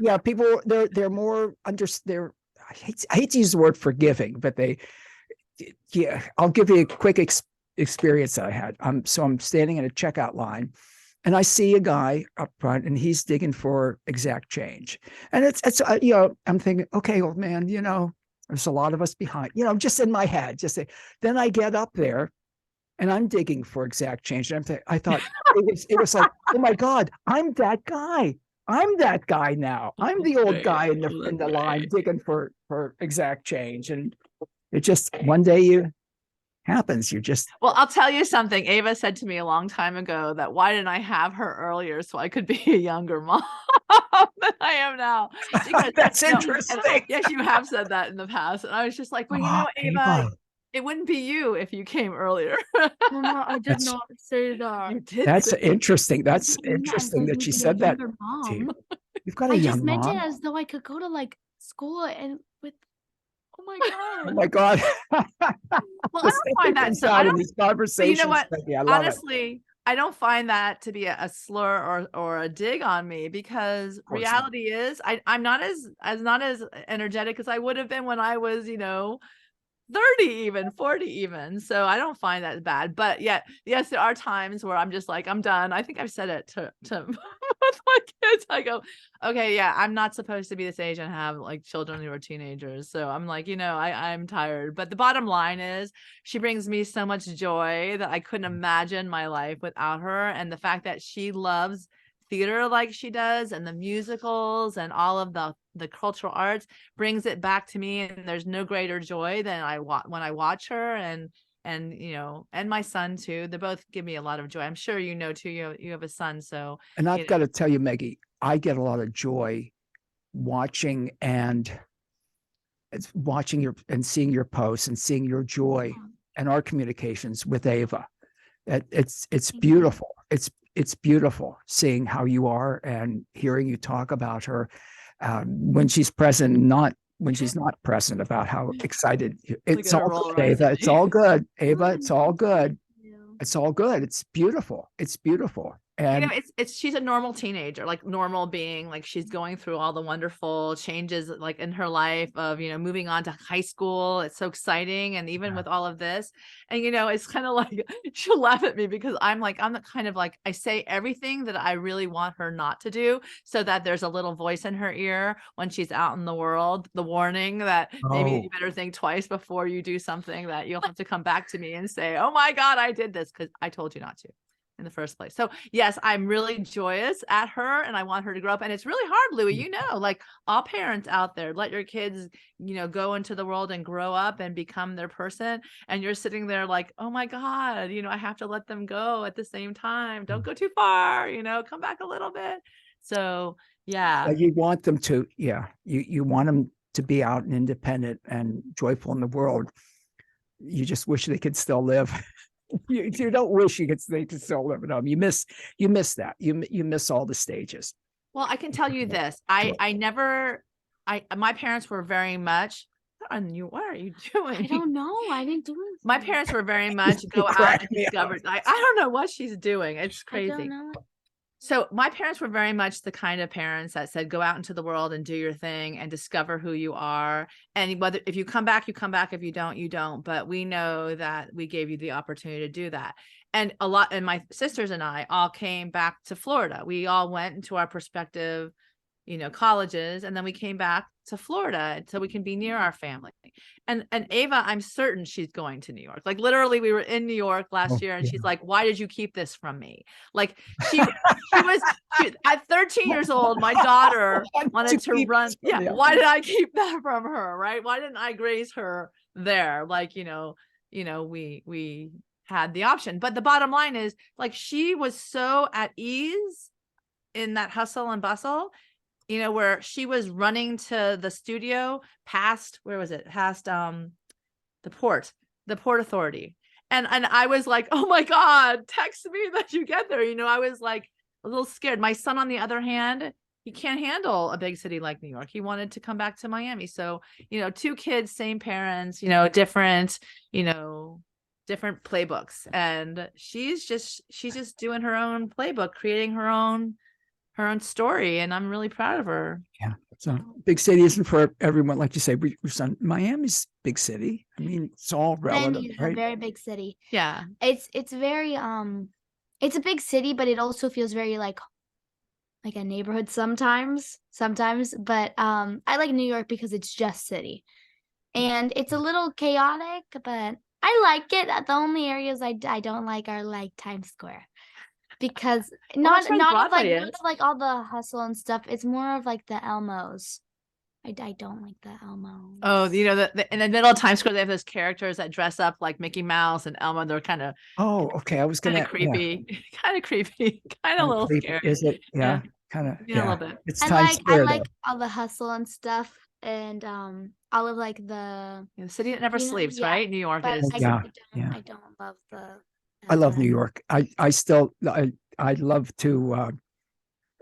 Yeah. People, they're more I hate to use the word forgiving, but I'll give you a quick experience that I had. So I'm standing in a checkout line and I see a guy up front and he's digging for exact change. And it's I'm thinking, okay, old man, there's a lot of us behind, just in my head, then I get up there and I'm digging for exact change. And I thought it was like, oh my God, I'm that guy. I'm that guy now. I'm the old guy in the line digging for exact change. And it just one day happens. Well, I'll tell you something. Ava said to me a long time ago that why didn't I have her earlier so I could be a younger mom than I am now? That's interesting. Yes, you have said that in the past. And I was just like, well, Ava, it wouldn't be you if you came earlier. Mama, I did not say that. You did. That's interesting. That's interesting that she said that. You've got a young mom. I just meant it as though I could go to like school and with. Oh my God. Oh my God. Well, I don't find that so. I don't. These conversations. You know what? Honestly, I don't find that to be a slur or a dig on me because reality is I'm not as energetic as I would have been when I was 30 even 40 even, so I don't find that bad. But yet, yes, there are times where I'm just like, I'm done. I think I've said it to with my kids. I go, okay, yeah, I'm not supposed to be this age and have like children who are teenagers, so I'm like, I'm tired. But the bottom line is she brings me so much joy that I couldn't imagine my life without her. And the fact that she loves theater like she does and the musicals and all of the cultural arts brings it back to me, and there's no greater joy than when I watch her and my son too. They both give me a lot of joy. I'm sure too. You have a son, so. And I've got to tell you, Maggie, I get a lot of joy watching seeing your posts and seeing your joy and our communications with Ava. It's beautiful. It's beautiful seeing how you are and hearing you talk about her when she's present, not when she's not present, about how excited. It's all good, Ava. It's all good, Ava. It's all good. It's all good. It's beautiful. It's beautiful. And it's she's a normal teenager, like normal being, like she's going through all the wonderful changes like in her life of, moving on to high school. It's so exciting. And even with all of this, and it's kind of like she'll laugh at me because I'm the kind of like, I say everything that I really want her not to do, so that there's a little voice in her ear when she's out in the world, the warning that maybe you better think twice before you do something, that you'll have to come back to me and say, oh my God, I did this because I told you not to in the first place. So yes, I'm really joyous at her and I want her to grow up. And it's really hard, Louis, like all parents out there, let your kids, go into the world and grow up and become their person. And you're sitting there like, oh my God, I have to let them go at the same time. Don't go too far, come back a little bit. So yeah. You want them to, you want them to be out and independent and joyful in the world. You just wish they could still live. You don't wish they could still live at home. You miss that. You miss all the stages. Well, I can tell you this. My parents were very much, what are you doing? I don't know. I didn't do it. My parents were very much go out and discover. I don't know what she's doing. It's crazy. I don't know. So my parents were very much the kind of parents that said, go out into the world and do your thing and discover who you are. And if you come back, you come back. If you don't, you don't. But we know that we gave you the opportunity to do that. And my sisters and I all came back to Florida. We all went into our prospective, colleges, and then we came back to Florida so we can be near our family. And Ava, I'm certain she's going to New York. Like literally we were in New York last year and she's like, why did you keep this from me? Like she was at 13 years old, my daughter wanted to run. Yeah. Why did I keep that from her? Right. Why didn't I graze her there? Like, we had the option, but the bottom line is like, she was so at ease in that hustle and bustle, where she was running to the studio past, where was it? Past the port authority. And I was like, oh my God, text me that you get there. I was like a little scared. My son, on the other hand, he can't handle a big city like New York. He wanted to come back to Miami. So, two kids, same parents, different, different playbooks. And she's just doing her own playbook, creating her own story, and I'm really proud of her. Yeah, so big city isn't for everyone, like you say. Miami's big city. I mean, it's all relative, right? A very big city. Yeah, it's very it's a big city, but it also feels very like a neighborhood sometimes. But I like New York because it's just city, and it's a little chaotic, but I like it. The only areas I don't like are like Times Square. Because not of like all the hustle and stuff. It's more of like the Elmos. I don't like the Elmos. Oh, in the middle of Times Square, they have those characters that dress up like Mickey Mouse and Elmo. They're kind of okay. I was gonna creepy, kind of creepy, kind of a little creepy. scary. Is it? Yeah, kind of. Yeah, a little bit. It's Times Square. I like all the hustle and stuff, and all of like the city that never sleeps, right? New York is. I don't love the. I love New York. I love to,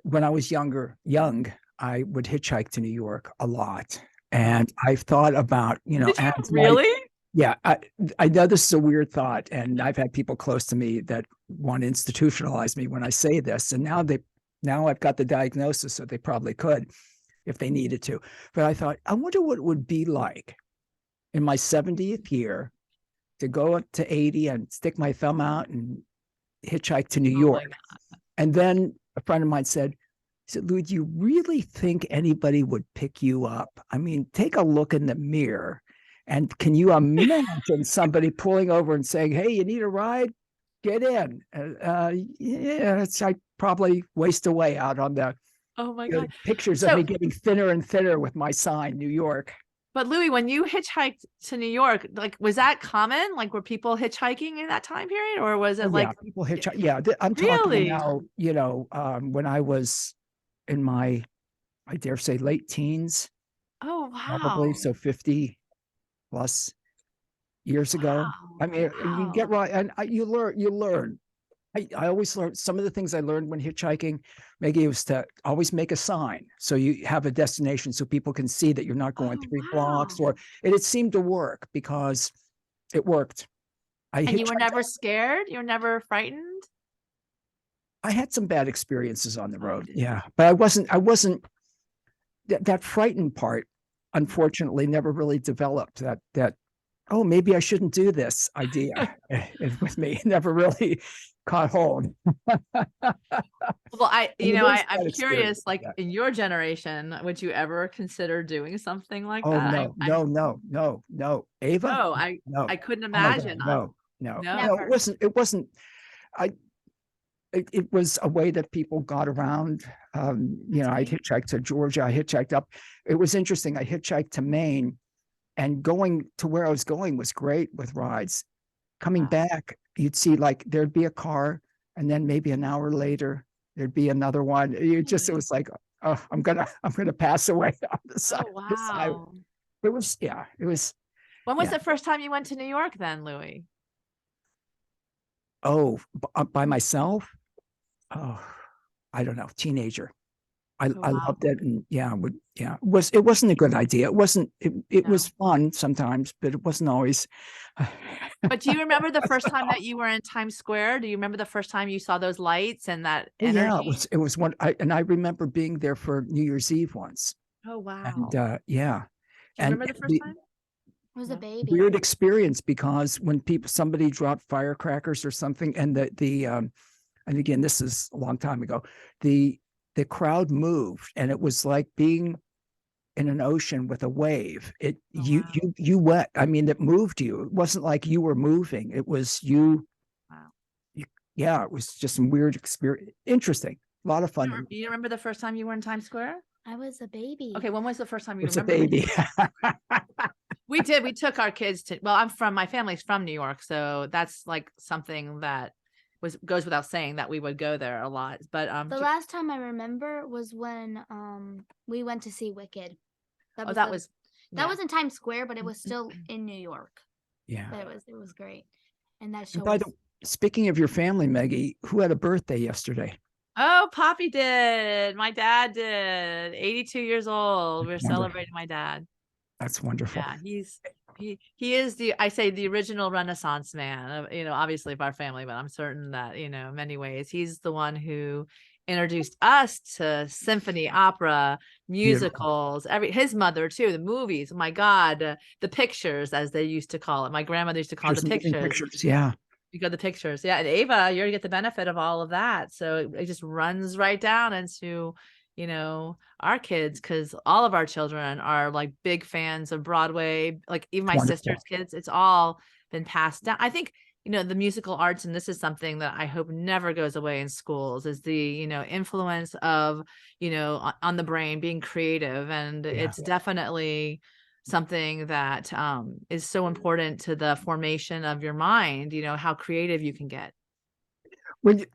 when I was young, I would hitchhike to New York a lot. And I've thought about, really? Yeah. I know this is a weird thought, and I've had people close to me that want to institutionalize me when I say this. And now I've got the diagnosis, so they probably could if they needed to. But I thought, I wonder what it would be like in my 70th year to go up to 80 and stick my thumb out and hitchhike to New York. And then a friend of mine said, Louis, do you really think anybody would pick you up? I mean, take a look in the mirror. And can you imagine somebody pulling over and saying, hey, you need a ride? Get in. I'd probably waste away out on the God. Pictures of me getting thinner and thinner with my sign, New York. But Louis, when you hitchhiked to New York, like, was that common? Like, were people hitchhiking in that time period, or was it like people hitchhike? Yeah, I'm talking now. When I was in my, I dare say, late teens. Oh wow! Probably so 50 plus years ago. I mean, you get right, and you learn. I always learned some of the things I learned when hitchhiking. Maggie, was to always make a sign so you have a destination so people can see that you're not going 3 blocks. Or it seemed to work because it worked. And you were never scared? You were never frightened? I had some bad experiences on the road. did. Yeah. But I wasn't that frightened part, unfortunately, never really developed that, oh, maybe I shouldn't do this idea with me. Never really caught hold. Well, I mean, there's I'm bad curious, experience. like Yeah. in your generation, would you ever consider doing something like Oh, that? no, no, no, no, no. Ava? No, No. I couldn't Oh my God, imagine. no, no, No. no, Never. it wasn't, I, it was a way that people got around. You know, I great. hitchhiked to Georgia, I hitchhiked up. It was interesting. I hitchhiked to Maine, and going to where I was going was great with rides. Coming Wow. back, you'd see like there'd be a car, and then maybe an hour later, there'd be another one. It Really? was like, oh, I'm gonna pass away on the side Oh, of this highway. wow. It was, yeah, it was, When was yeah. the first time you went to New York then, Louis? Oh, by myself? Oh, I don't know, teenager. Oh, I wow. loved it, and yeah, it wasn't a good idea. It No. was fun sometimes, but it wasn't always. But do you remember the first time that you were in Times Square? Do you remember the first time you saw those lights and that Oh yeah, energy? it was one. I remember being there for New Year's Eve once, Oh, and wow. yeah, Do you and remember the first the time? I was a No. baby. weird experience, because when somebody dropped firecrackers or something, and and again, this is a long time ago, the crowd moved, and it was like being in an ocean with a wave. Oh, wow. You wet. I mean, it moved you. It wasn't like you were moving. It was you. Wow. Yeah, it was just some weird experience. Interesting. A lot of fun. You remember the first time you were in Times Square? I was a baby. Okay, when was the first time you It's a remember? baby. We did. We took our kids to, well, my family's from New York, so that's like something that goes without saying that we would go there a lot. But The last time I remember was when we went to see Wicked. that That was was in Times Square, but it was still in New York. Yeah. But it was great. And that show And by was the speaking of your family, Maggie, who had a birthday yesterday? Oh, Poppy did. My dad did. 82 years old. We're Wonderful. celebrating my dad. That's wonderful. Yeah, he is the original Renaissance man of, obviously of our family, but I'm certain that, in many ways, he's the one who introduced us to symphony, opera, musicals, his mother too, the movies. Oh my God, the pictures, as they used to call it. My grandmother used to call it the pictures. Yeah. You got the pictures. Yeah. And Ava, you're gonna get the benefit of all of that. So it just runs right down into, our kids, because all of our children are like big fans of Broadway, like even my Wonderful. sister's kids. It's all been passed down. I think, the musical arts, and this is something that I hope never goes away in schools, is the, influence of, on the brain, being creative. And it's definitely something that is so important to the formation of your mind, how creative you can get. When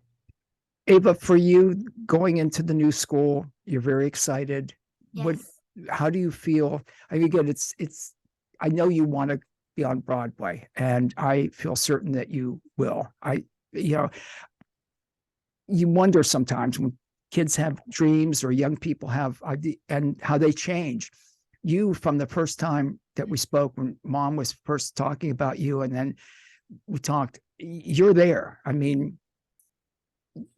Ava, for you going into the new school, you're very excited. yes. How do you feel? I mean, again, I know you want to be on Broadway, and I feel certain that you will. You wonder sometimes when kids have dreams or young people have, and how they change. You, from the first time that we spoke, when Mom was first talking about you, and then we talked, you're there. I mean,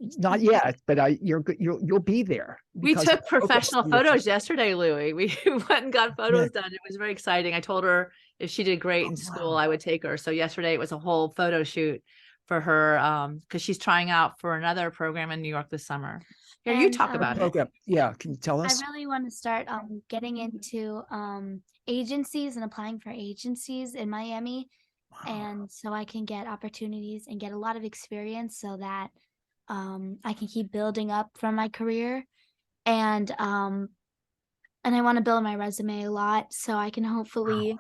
not yet, but you'll be there. We took professional photos yesterday, Louis. We went and got photos done. It was very exciting. I told her if she did great in school, I would take her. So yesterday it was a whole photo shoot for her, because she's trying out for another program in New York this summer. Here, you talk about it. Yeah, can you tell us? I really want to start getting into agencies and applying for agencies in Miami. Wow. And so I can get opportunities and get a lot of experience, so that I can keep building up from my career. And I want to build my resume a lot, so I can hopefully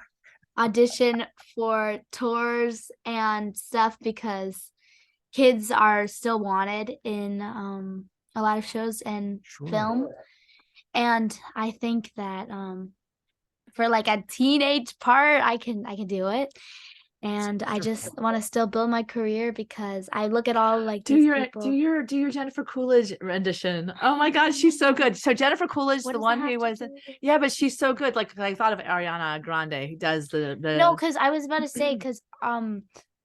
audition for tours and stuff, because kids are still wanted in a lot of shows and film. And I think that for like a teenage part, I can do it. And I just want to still build my career, because I look at all like do your Jennifer Coolidge rendition. Oh my God, she's so good. So Jennifer Coolidge, the one who was, yeah, but she's so good. Like I thought of Ariana Grande, who does the no, because I was about to say, because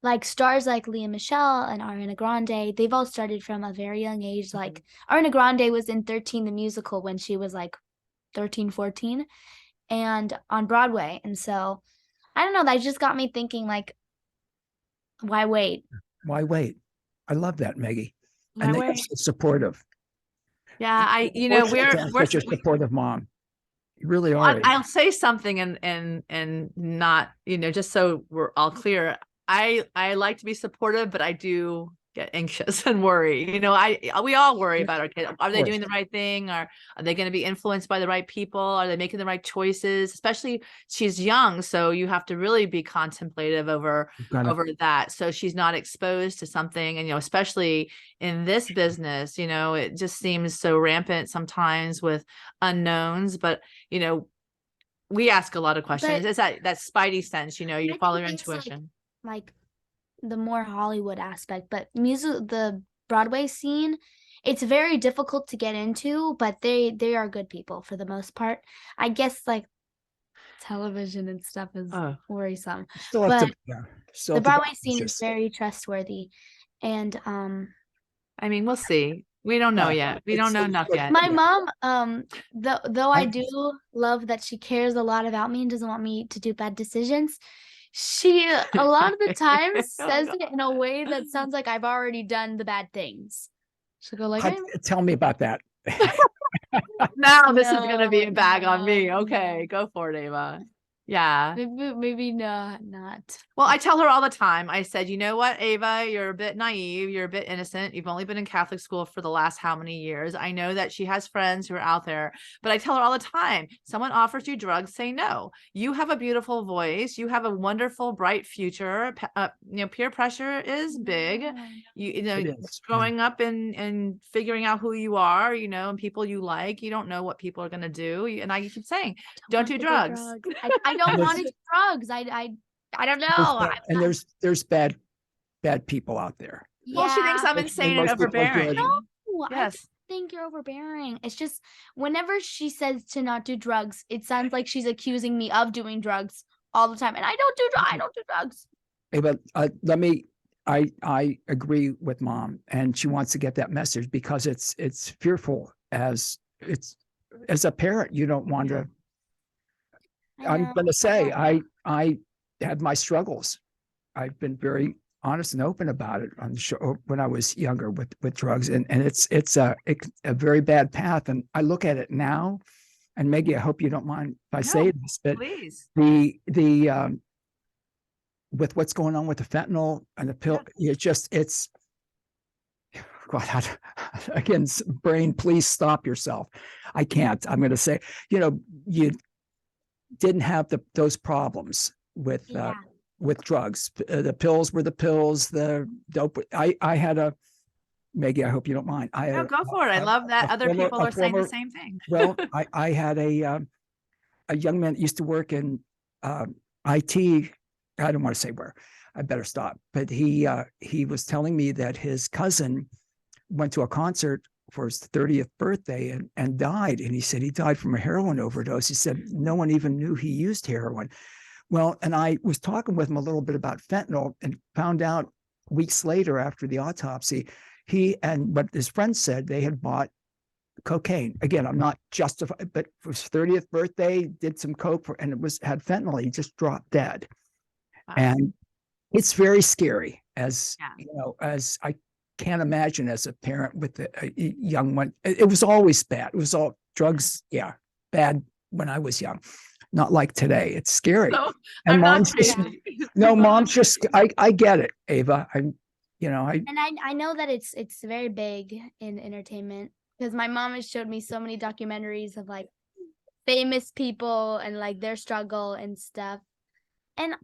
like stars like Leah Michelle and Ariana Grande, they've all started from a very young age. Like Ariana Grande was in 13 the musical when she was like 13, 14 and on Broadway. And so I don't know, that just got me thinking like, why wait? Why wait? I love that, Maggie. Why And they are wait? so supportive. Yeah, Fortunate to have such a supportive mom. You really are. I'll say something and not, just so we're all clear. I like to be supportive, but I do get anxious and worry. We all worry about our kids. Are they doing the right thing? Are they going to be influenced by the right people? Are they making the right choices? Especially she's young, so you have to really be contemplative over that. So she's not exposed to something, and especially in this business, it just seems so rampant sometimes with unknowns. But we ask a lot of questions. It's that spidey sense, you follow your intuition. Like the more Hollywood aspect, but the Broadway scene, it's very difficult to get into, but they are good people for the most part. I guess like television and stuff is worrisome. The Broadway scene is very trustworthy. And I mean, we'll see. We don't know yet. We don't know enough yet. My mom, though I do love that she cares a lot about me and doesn't want me to do bad decisions, she a lot of the time says it in a way that sounds like I've already done the bad things. She'll go like, tell me about that. Now this is going to be a bag on me. Okay, go for it, Ava. Yeah. Maybe not. Well, I tell her all the time. I said, you know what, Ava, you're a bit naive. You're a bit innocent. You've only been in Catholic school for the last how many years? I know that she has friends who are out there, but I tell her all the time, someone offers you drugs, say no. You have a beautiful voice. You have a wonderful, bright future. Peer pressure is big. Growing up and figuring out who you are, and people you like, you don't know what people are going to do. And I keep saying, don't do drugs. I don't want to do drugs. I don't know. And there's bad people out there. Well, she thinks I'm insane and overbearing. No, yes. I think you're overbearing. It's just whenever she says to not do drugs, it sounds like she's accusing me of doing drugs all the time, and I don't do drugs. Hey, but I agree with Mom, and she wants to get that message because it's fearful as a parent. You don't want to. I'm going to say I had my struggles. I've been very honest and open about it on the show when I was younger with drugs, and it's a very bad path. And I look at it now, and Maggie, I hope you don't mind if I say this, but please. The with what's going on with the fentanyl and the pill, it's God, again, brain, please stop yourself. I can't. I'm going to say, you didn't have those problems with drugs. The pills were the pills. The dope. I had Maggie, I hope you don't mind. Go for it. I love that other people are saying the same thing. Well, I had a young man that used to work in IT. I don't want to say where. I better stop. But he was telling me that his cousin went to a concert for his 30th birthday and died. And he said he died from a heroin overdose. He said no one even knew he used heroin. Well, and I was talking with him a little bit about fentanyl and found out weeks later after the autopsy, he and what his friends said, they had bought cocaine. Again, I'm not justified, but for his 30th birthday, did some coke and had fentanyl. He just dropped dead. Wow. And it's very scary as I can't imagine as a parent with a young one. It was always bad. It was all drugs. Yeah. Bad when I was young. Not like today. It's scary. No, and mom's just, I get it, Ava. I know that it's very big in entertainment because my mom has showed me so many documentaries of like famous people and like their struggle and stuff. And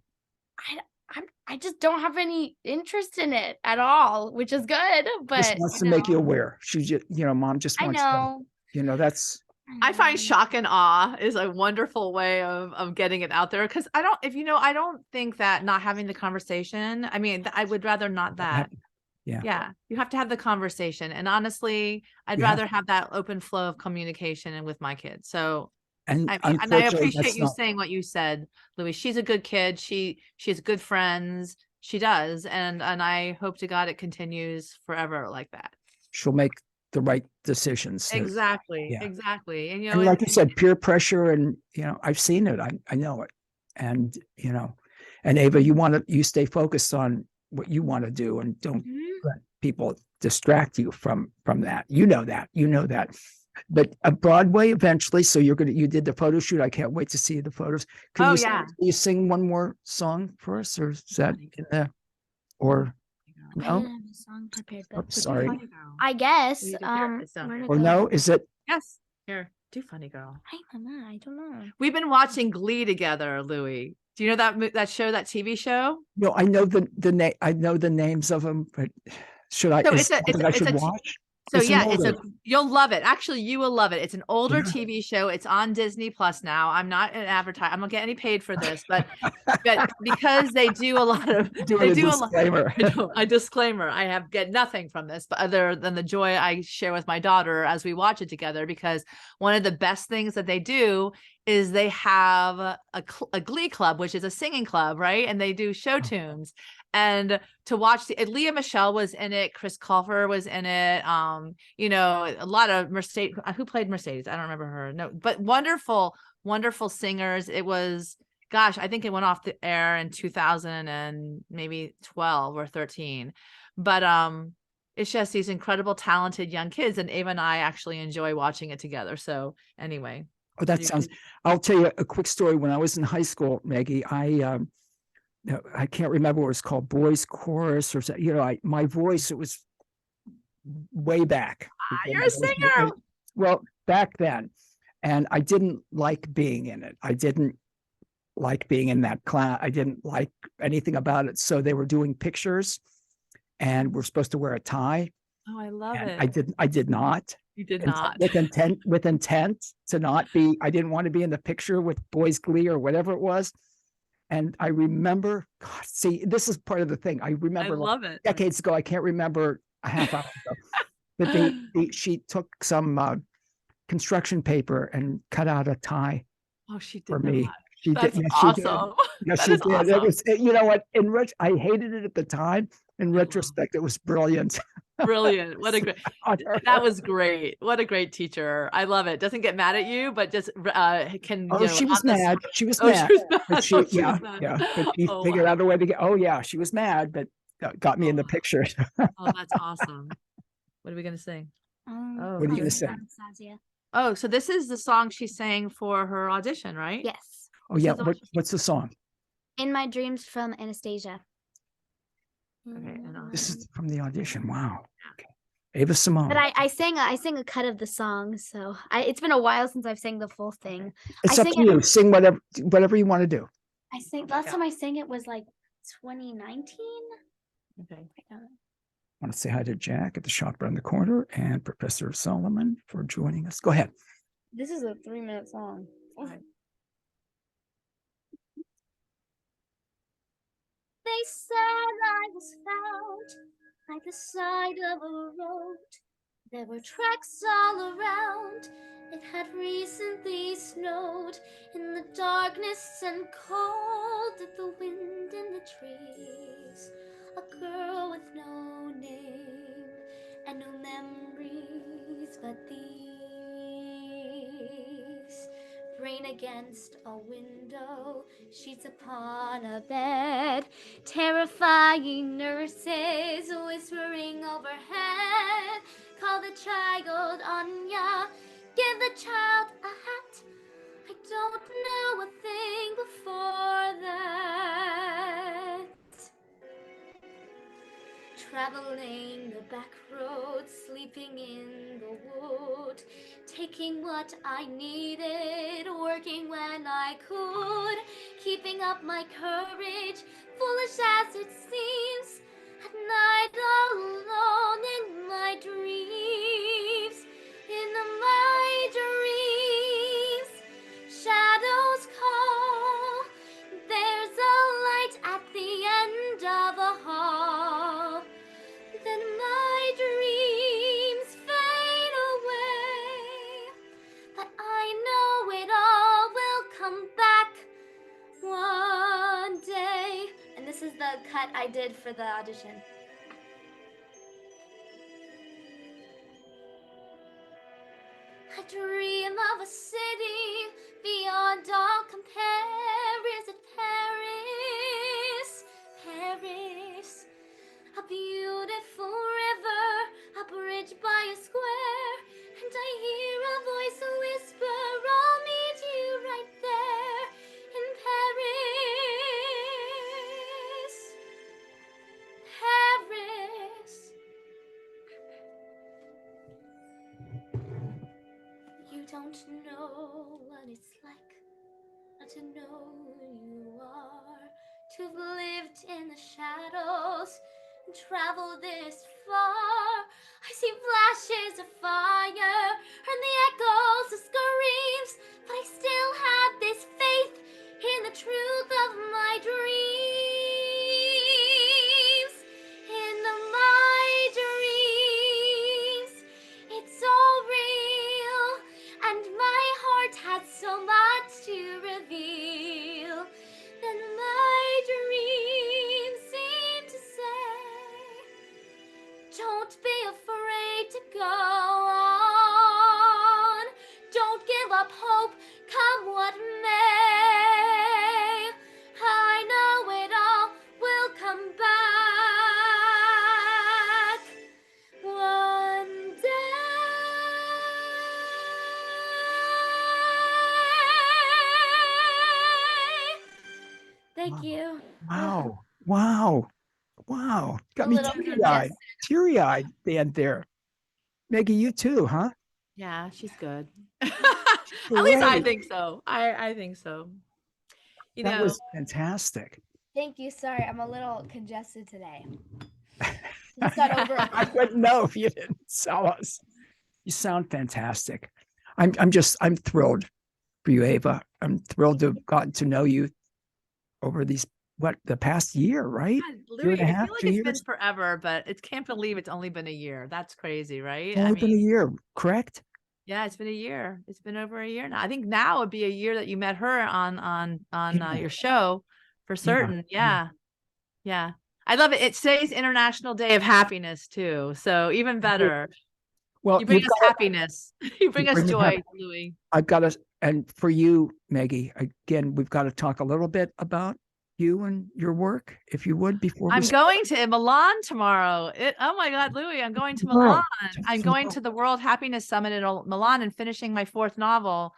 I just don't have any interest in it at all, which is good. But just wants to make you aware. She just, Mom just wants to, that's. I find shock and awe is a wonderful way of getting it out there. Cause I don't think that not having the conversation, I mean, I would rather not that. Yeah. You have to have the conversation. And honestly, I'd rather have that open flow of communication and with my kids. So and I appreciate you saying what you said, Louis. She's a good kid. She has good friends. She does, and I hope to God it continues forever like that. She'll make the right decisions. Exactly, Yeah. exactly. And And like you said, peer pressure, and I've seen it. I know it. And and Ava, you stay focused on what you want to do, and don't let people distract you from that. You know that. But a Broadway eventually. So you did the photo shoot. I can't wait to see the photos. Can you sing one more song for us, or is that in there? Or I no? didn't have a song prepared, Oh, but sorry. I guess. Here, it's down where'd here. it Or go? no? Is it? Yes, here, do Funny Girl. I don't know. We've been watching Glee together, Louie. Do you know that show, that TV show? No, I know the name. I know the names of them, but should I? So Is something I should watch? So It's an yeah, older. you'll love it. Actually, you will love it. It's an older Yeah. TV show. It's on Disney Plus now. I'm not an advertiser. I'm not getting any paid for this, but because they do a lot of Doing a disclaimer. a disclaimer. I get nothing from this, but other than the joy I share with my daughter as we watch it together. Because one of the best things that they do is they have a Glee club, which is a singing club, right? And they do show tunes. And to watch Leah Michelle was in it, Chris Colfer was in it. A lot of Mercedes. Who played Mercedes? I don't remember her. No, but wonderful singers. It was, gosh, I think it went off the air in 2000 and maybe 12 or 13. But it's just these incredible, talented young kids, and Ava and I actually enjoy watching it together. So anyway. Oh, that sounds. I'll tell you a quick story. When I was in high school, Maggie, I can't remember what it was called, boys chorus or my voice, it was way back. You're a singer. Well, back then, and I didn't like being in it. I didn't like being in that class. I didn't like anything about it. So they were doing pictures, and we're supposed to wear a tie. Oh, I love it. I did not. You did not. With intent to not be. I didn't want to be in the picture with Boys Glee or whatever it was. And I remember, God, see, this is part of the thing. I remember I love it. decades ago. I can't remember a half hour ago. But she took some construction paper and cut out a tie. Oh, she did for me. That. She That's did. Yes, awesome. She did. Yes, That she is did. awesome. It was. You know what? I hated it at the time. In retrospect, it was brilliant. Brilliant. What a great. That was great. What a great teacher. I love it. Doesn't get mad at you, but just can. Oh, she was mad. She was mad. But she figured out a way to get. Oh yeah, she was mad, but got me in the picture. Oh, that's awesome. What are we gonna sing? What are you gonna sing? Oh, so this is the song she sang for her audition, right? Yes. Oh yeah. What's the song? In My Dreams from Anastasia. Okay. This is from the audition. Wow. Okay. Ava Simone. But I sang a cut of the song, so it's been a while since I've sang the full thing. It's up to you. Sing whatever you want to do. I sang last time I sang it was like 2019. Okay. I want to say hi to Jack at the shop around the corner and Professor Solomon for joining us. Go ahead. This is a 3-minute song. They said I was found by the side of a road. There were tracks all around. It had recently snowed. In the darkness and cold of the wind in the trees, a girl with no name and no memories but these. Rain against a window, sheets upon a bed, terrifying nurses whispering overhead. Call the child Anya, give the child a hat. I don't know a thing before that. Traveling the back road, sleeping in the wood, taking what I needed, working when I could, keeping up my courage, foolish as it seems, at night alone in my dreams, shadows call, there's a light at the end of a hall. Then my dreams fade away, but I know it all will come back one day. And this is the the cut I did for the audition. I dream of a city beyond all compare. Is it Paris? Paris. A beautiful river, a bridge by a square, and I hear a voice whisper, I'll meet you right there in Paris. Paris. You don't know what it's like not to know who you are, to have lived in the shadows and traveled this far. I see flashes of fire and the echoes of screams, but I still have this faith in the truth of my dreams. In my dreams, it's all real, and my heart had so much to reveal. Then my dreams seem to say, don't be afraid to go on. Don't give up hope, come what may. I know it all will come back one day. Thank you. Wow. Wow. Wow. Got A me little teary-eyed. Teary-eyed at the end there. Maggie, you too, huh? Yeah, she's good. At least I Great. think so. I think so. You That know, was fantastic. Thank you. Sorry, I'm a little congested today. It's not over. I wouldn't know if you didn't tell us. You sound fantastic. I'm thrilled for you, Ava. I'm thrilled to have gotten to know you over the past year, right? God, Year Louis, and a I half, feel like 2 it's been years? forever, but it can't believe it's only been a year. That's crazy, right? It's only been a year, correct? Yeah, it's been a year. It's been over a year now. I think now would be a year that you met her on Yeah. your show for certain. Yeah. Yeah. I love it. It says International Day of Happiness too. So even better. Well, You bring you've us got happiness. You bring us bring me joy, happiness. Louis. I've got to, and for you, Maggie, again, we've got to talk a little bit about you and your work, if you would, before we I'm going to Milan tomorrow. Oh my God, Louis, I'm going to Milan. I'm going to the World Happiness Summit in Milan and finishing my 4th novel.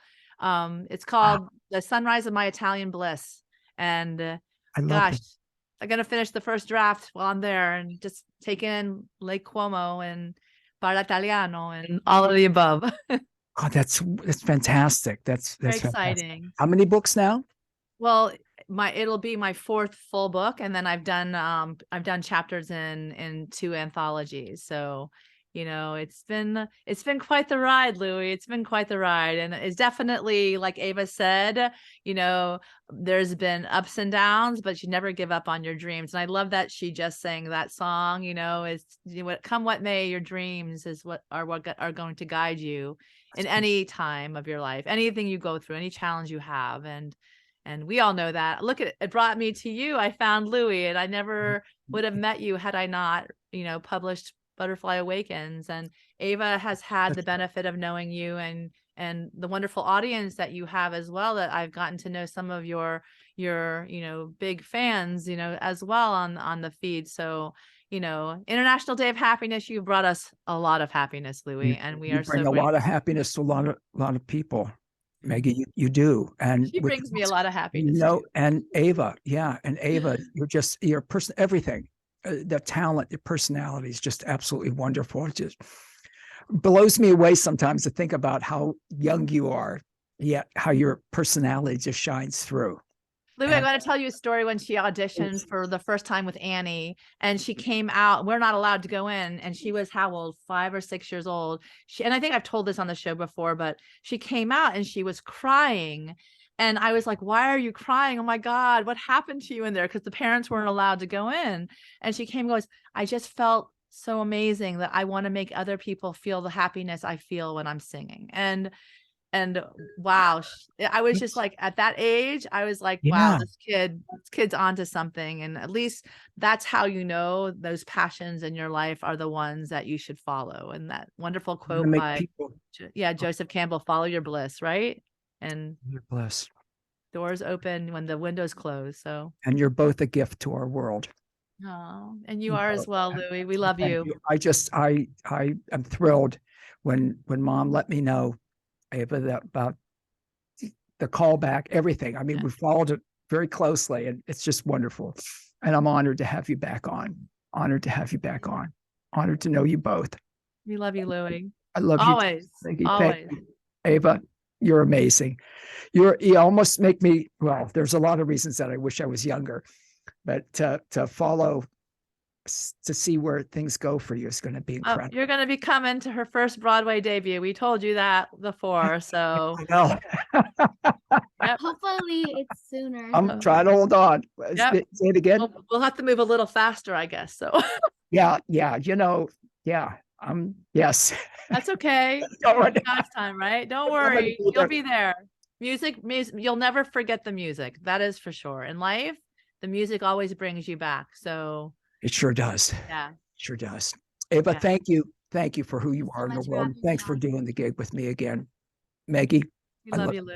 It's called The Sunrise of My Italian Bliss. And I love gosh, it. I'm going to finish the first draft while I'm there and just take in Lake Como and Parla Italiano and all of the above. Oh, that's fantastic. That's Very fantastic. exciting. How many books now? Well, it'll be my 4th full book, and then I've done chapters in 2 anthologies. So, it's been quite the ride, Louis. It's been quite the ride, and it's definitely, like Ava said, there's been ups and downs, but you never give up on your dreams. And I love that she just sang that song. Is come what may, your dreams is what are going to guide you in any time of your life, anything you go through, any challenge you have, and we all know that. Look at it brought me to you. I found Louis, and I never would have met you had I not, published Butterfly Awakens. And Ava has had the benefit of knowing you and the wonderful audience that you have as well, that I've gotten to know some of your big fans, as well on the feed. So, International Day of Happiness, you brought us a lot of happiness, Louis, and we are so bring a grateful. lot of happiness to a lot of people. Maggie, you do. And She brings me a lot of happiness. And Ava, your person, everything, the talent, your personality is just absolutely wonderful. It just blows me away sometimes to think about how young you are, yet how your personality just shines through. Louis, I'm going to tell you a story when she auditioned for the first time with Annie, and she came out. We're not allowed to go in, and she was how old? 5 or 6 years old. And I think I've told this on the show before, but she came out and she was crying. And I was like, why are you crying? Oh my God, what happened to you in there? Because the parents weren't allowed to go in. And she came and goes, I just felt so amazing that I want to make other people feel the happiness I feel when I'm singing. And And wow, I was just like, at that age, I was like, wow, Yeah. this kid's onto something. And at least that's how you know those passions in your life are the ones that you should follow. And that wonderful You're gonna quote make by people Joseph Campbell, follow your bliss, right? And you're blessed. doors open when the windows close. So, And you're both a gift to our world. oh, and you You are both. as well, Louie. We love Thank you. you. I am thrilled when Mom let me know, Ava, that about the callback, everything. I mean, Yeah. we followed it very closely, and it's just wonderful. And I'm honored to have you back on. Honored to have you back on. Honored to know you both. We love you, Louie. I love you. Always, Thank you. always. Thank you. Ava, you're amazing. You almost make me, well, there's a lot of reasons that I wish I was younger, but to follow, to see where things go for you is going to be Oh, incredible. you're going to be coming to her first Broadway debut. We told you that before. So, I know. yep. Hopefully it's sooner. I'm trying to hold on. Yep. Say it again. We'll have to move a little faster, I guess. So, Yeah. Yes. that's okay. All right. God's time, right? Don't I'm gonna worry. be You'll there. be there. Music, you'll never forget the music. That is for sure. In life, the music always brings you back. So, It sure does. yeah. Sure does. Ava, Yeah. thank you. Thank you for who you Thank you so are in the much for world. having me Thanks for on. doing the gig with me again. Maggie, We I love love you, Louie.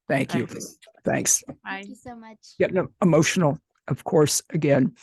thank you. Right. Thanks. Bye. Thank you so much. Getting emotional, of course, again.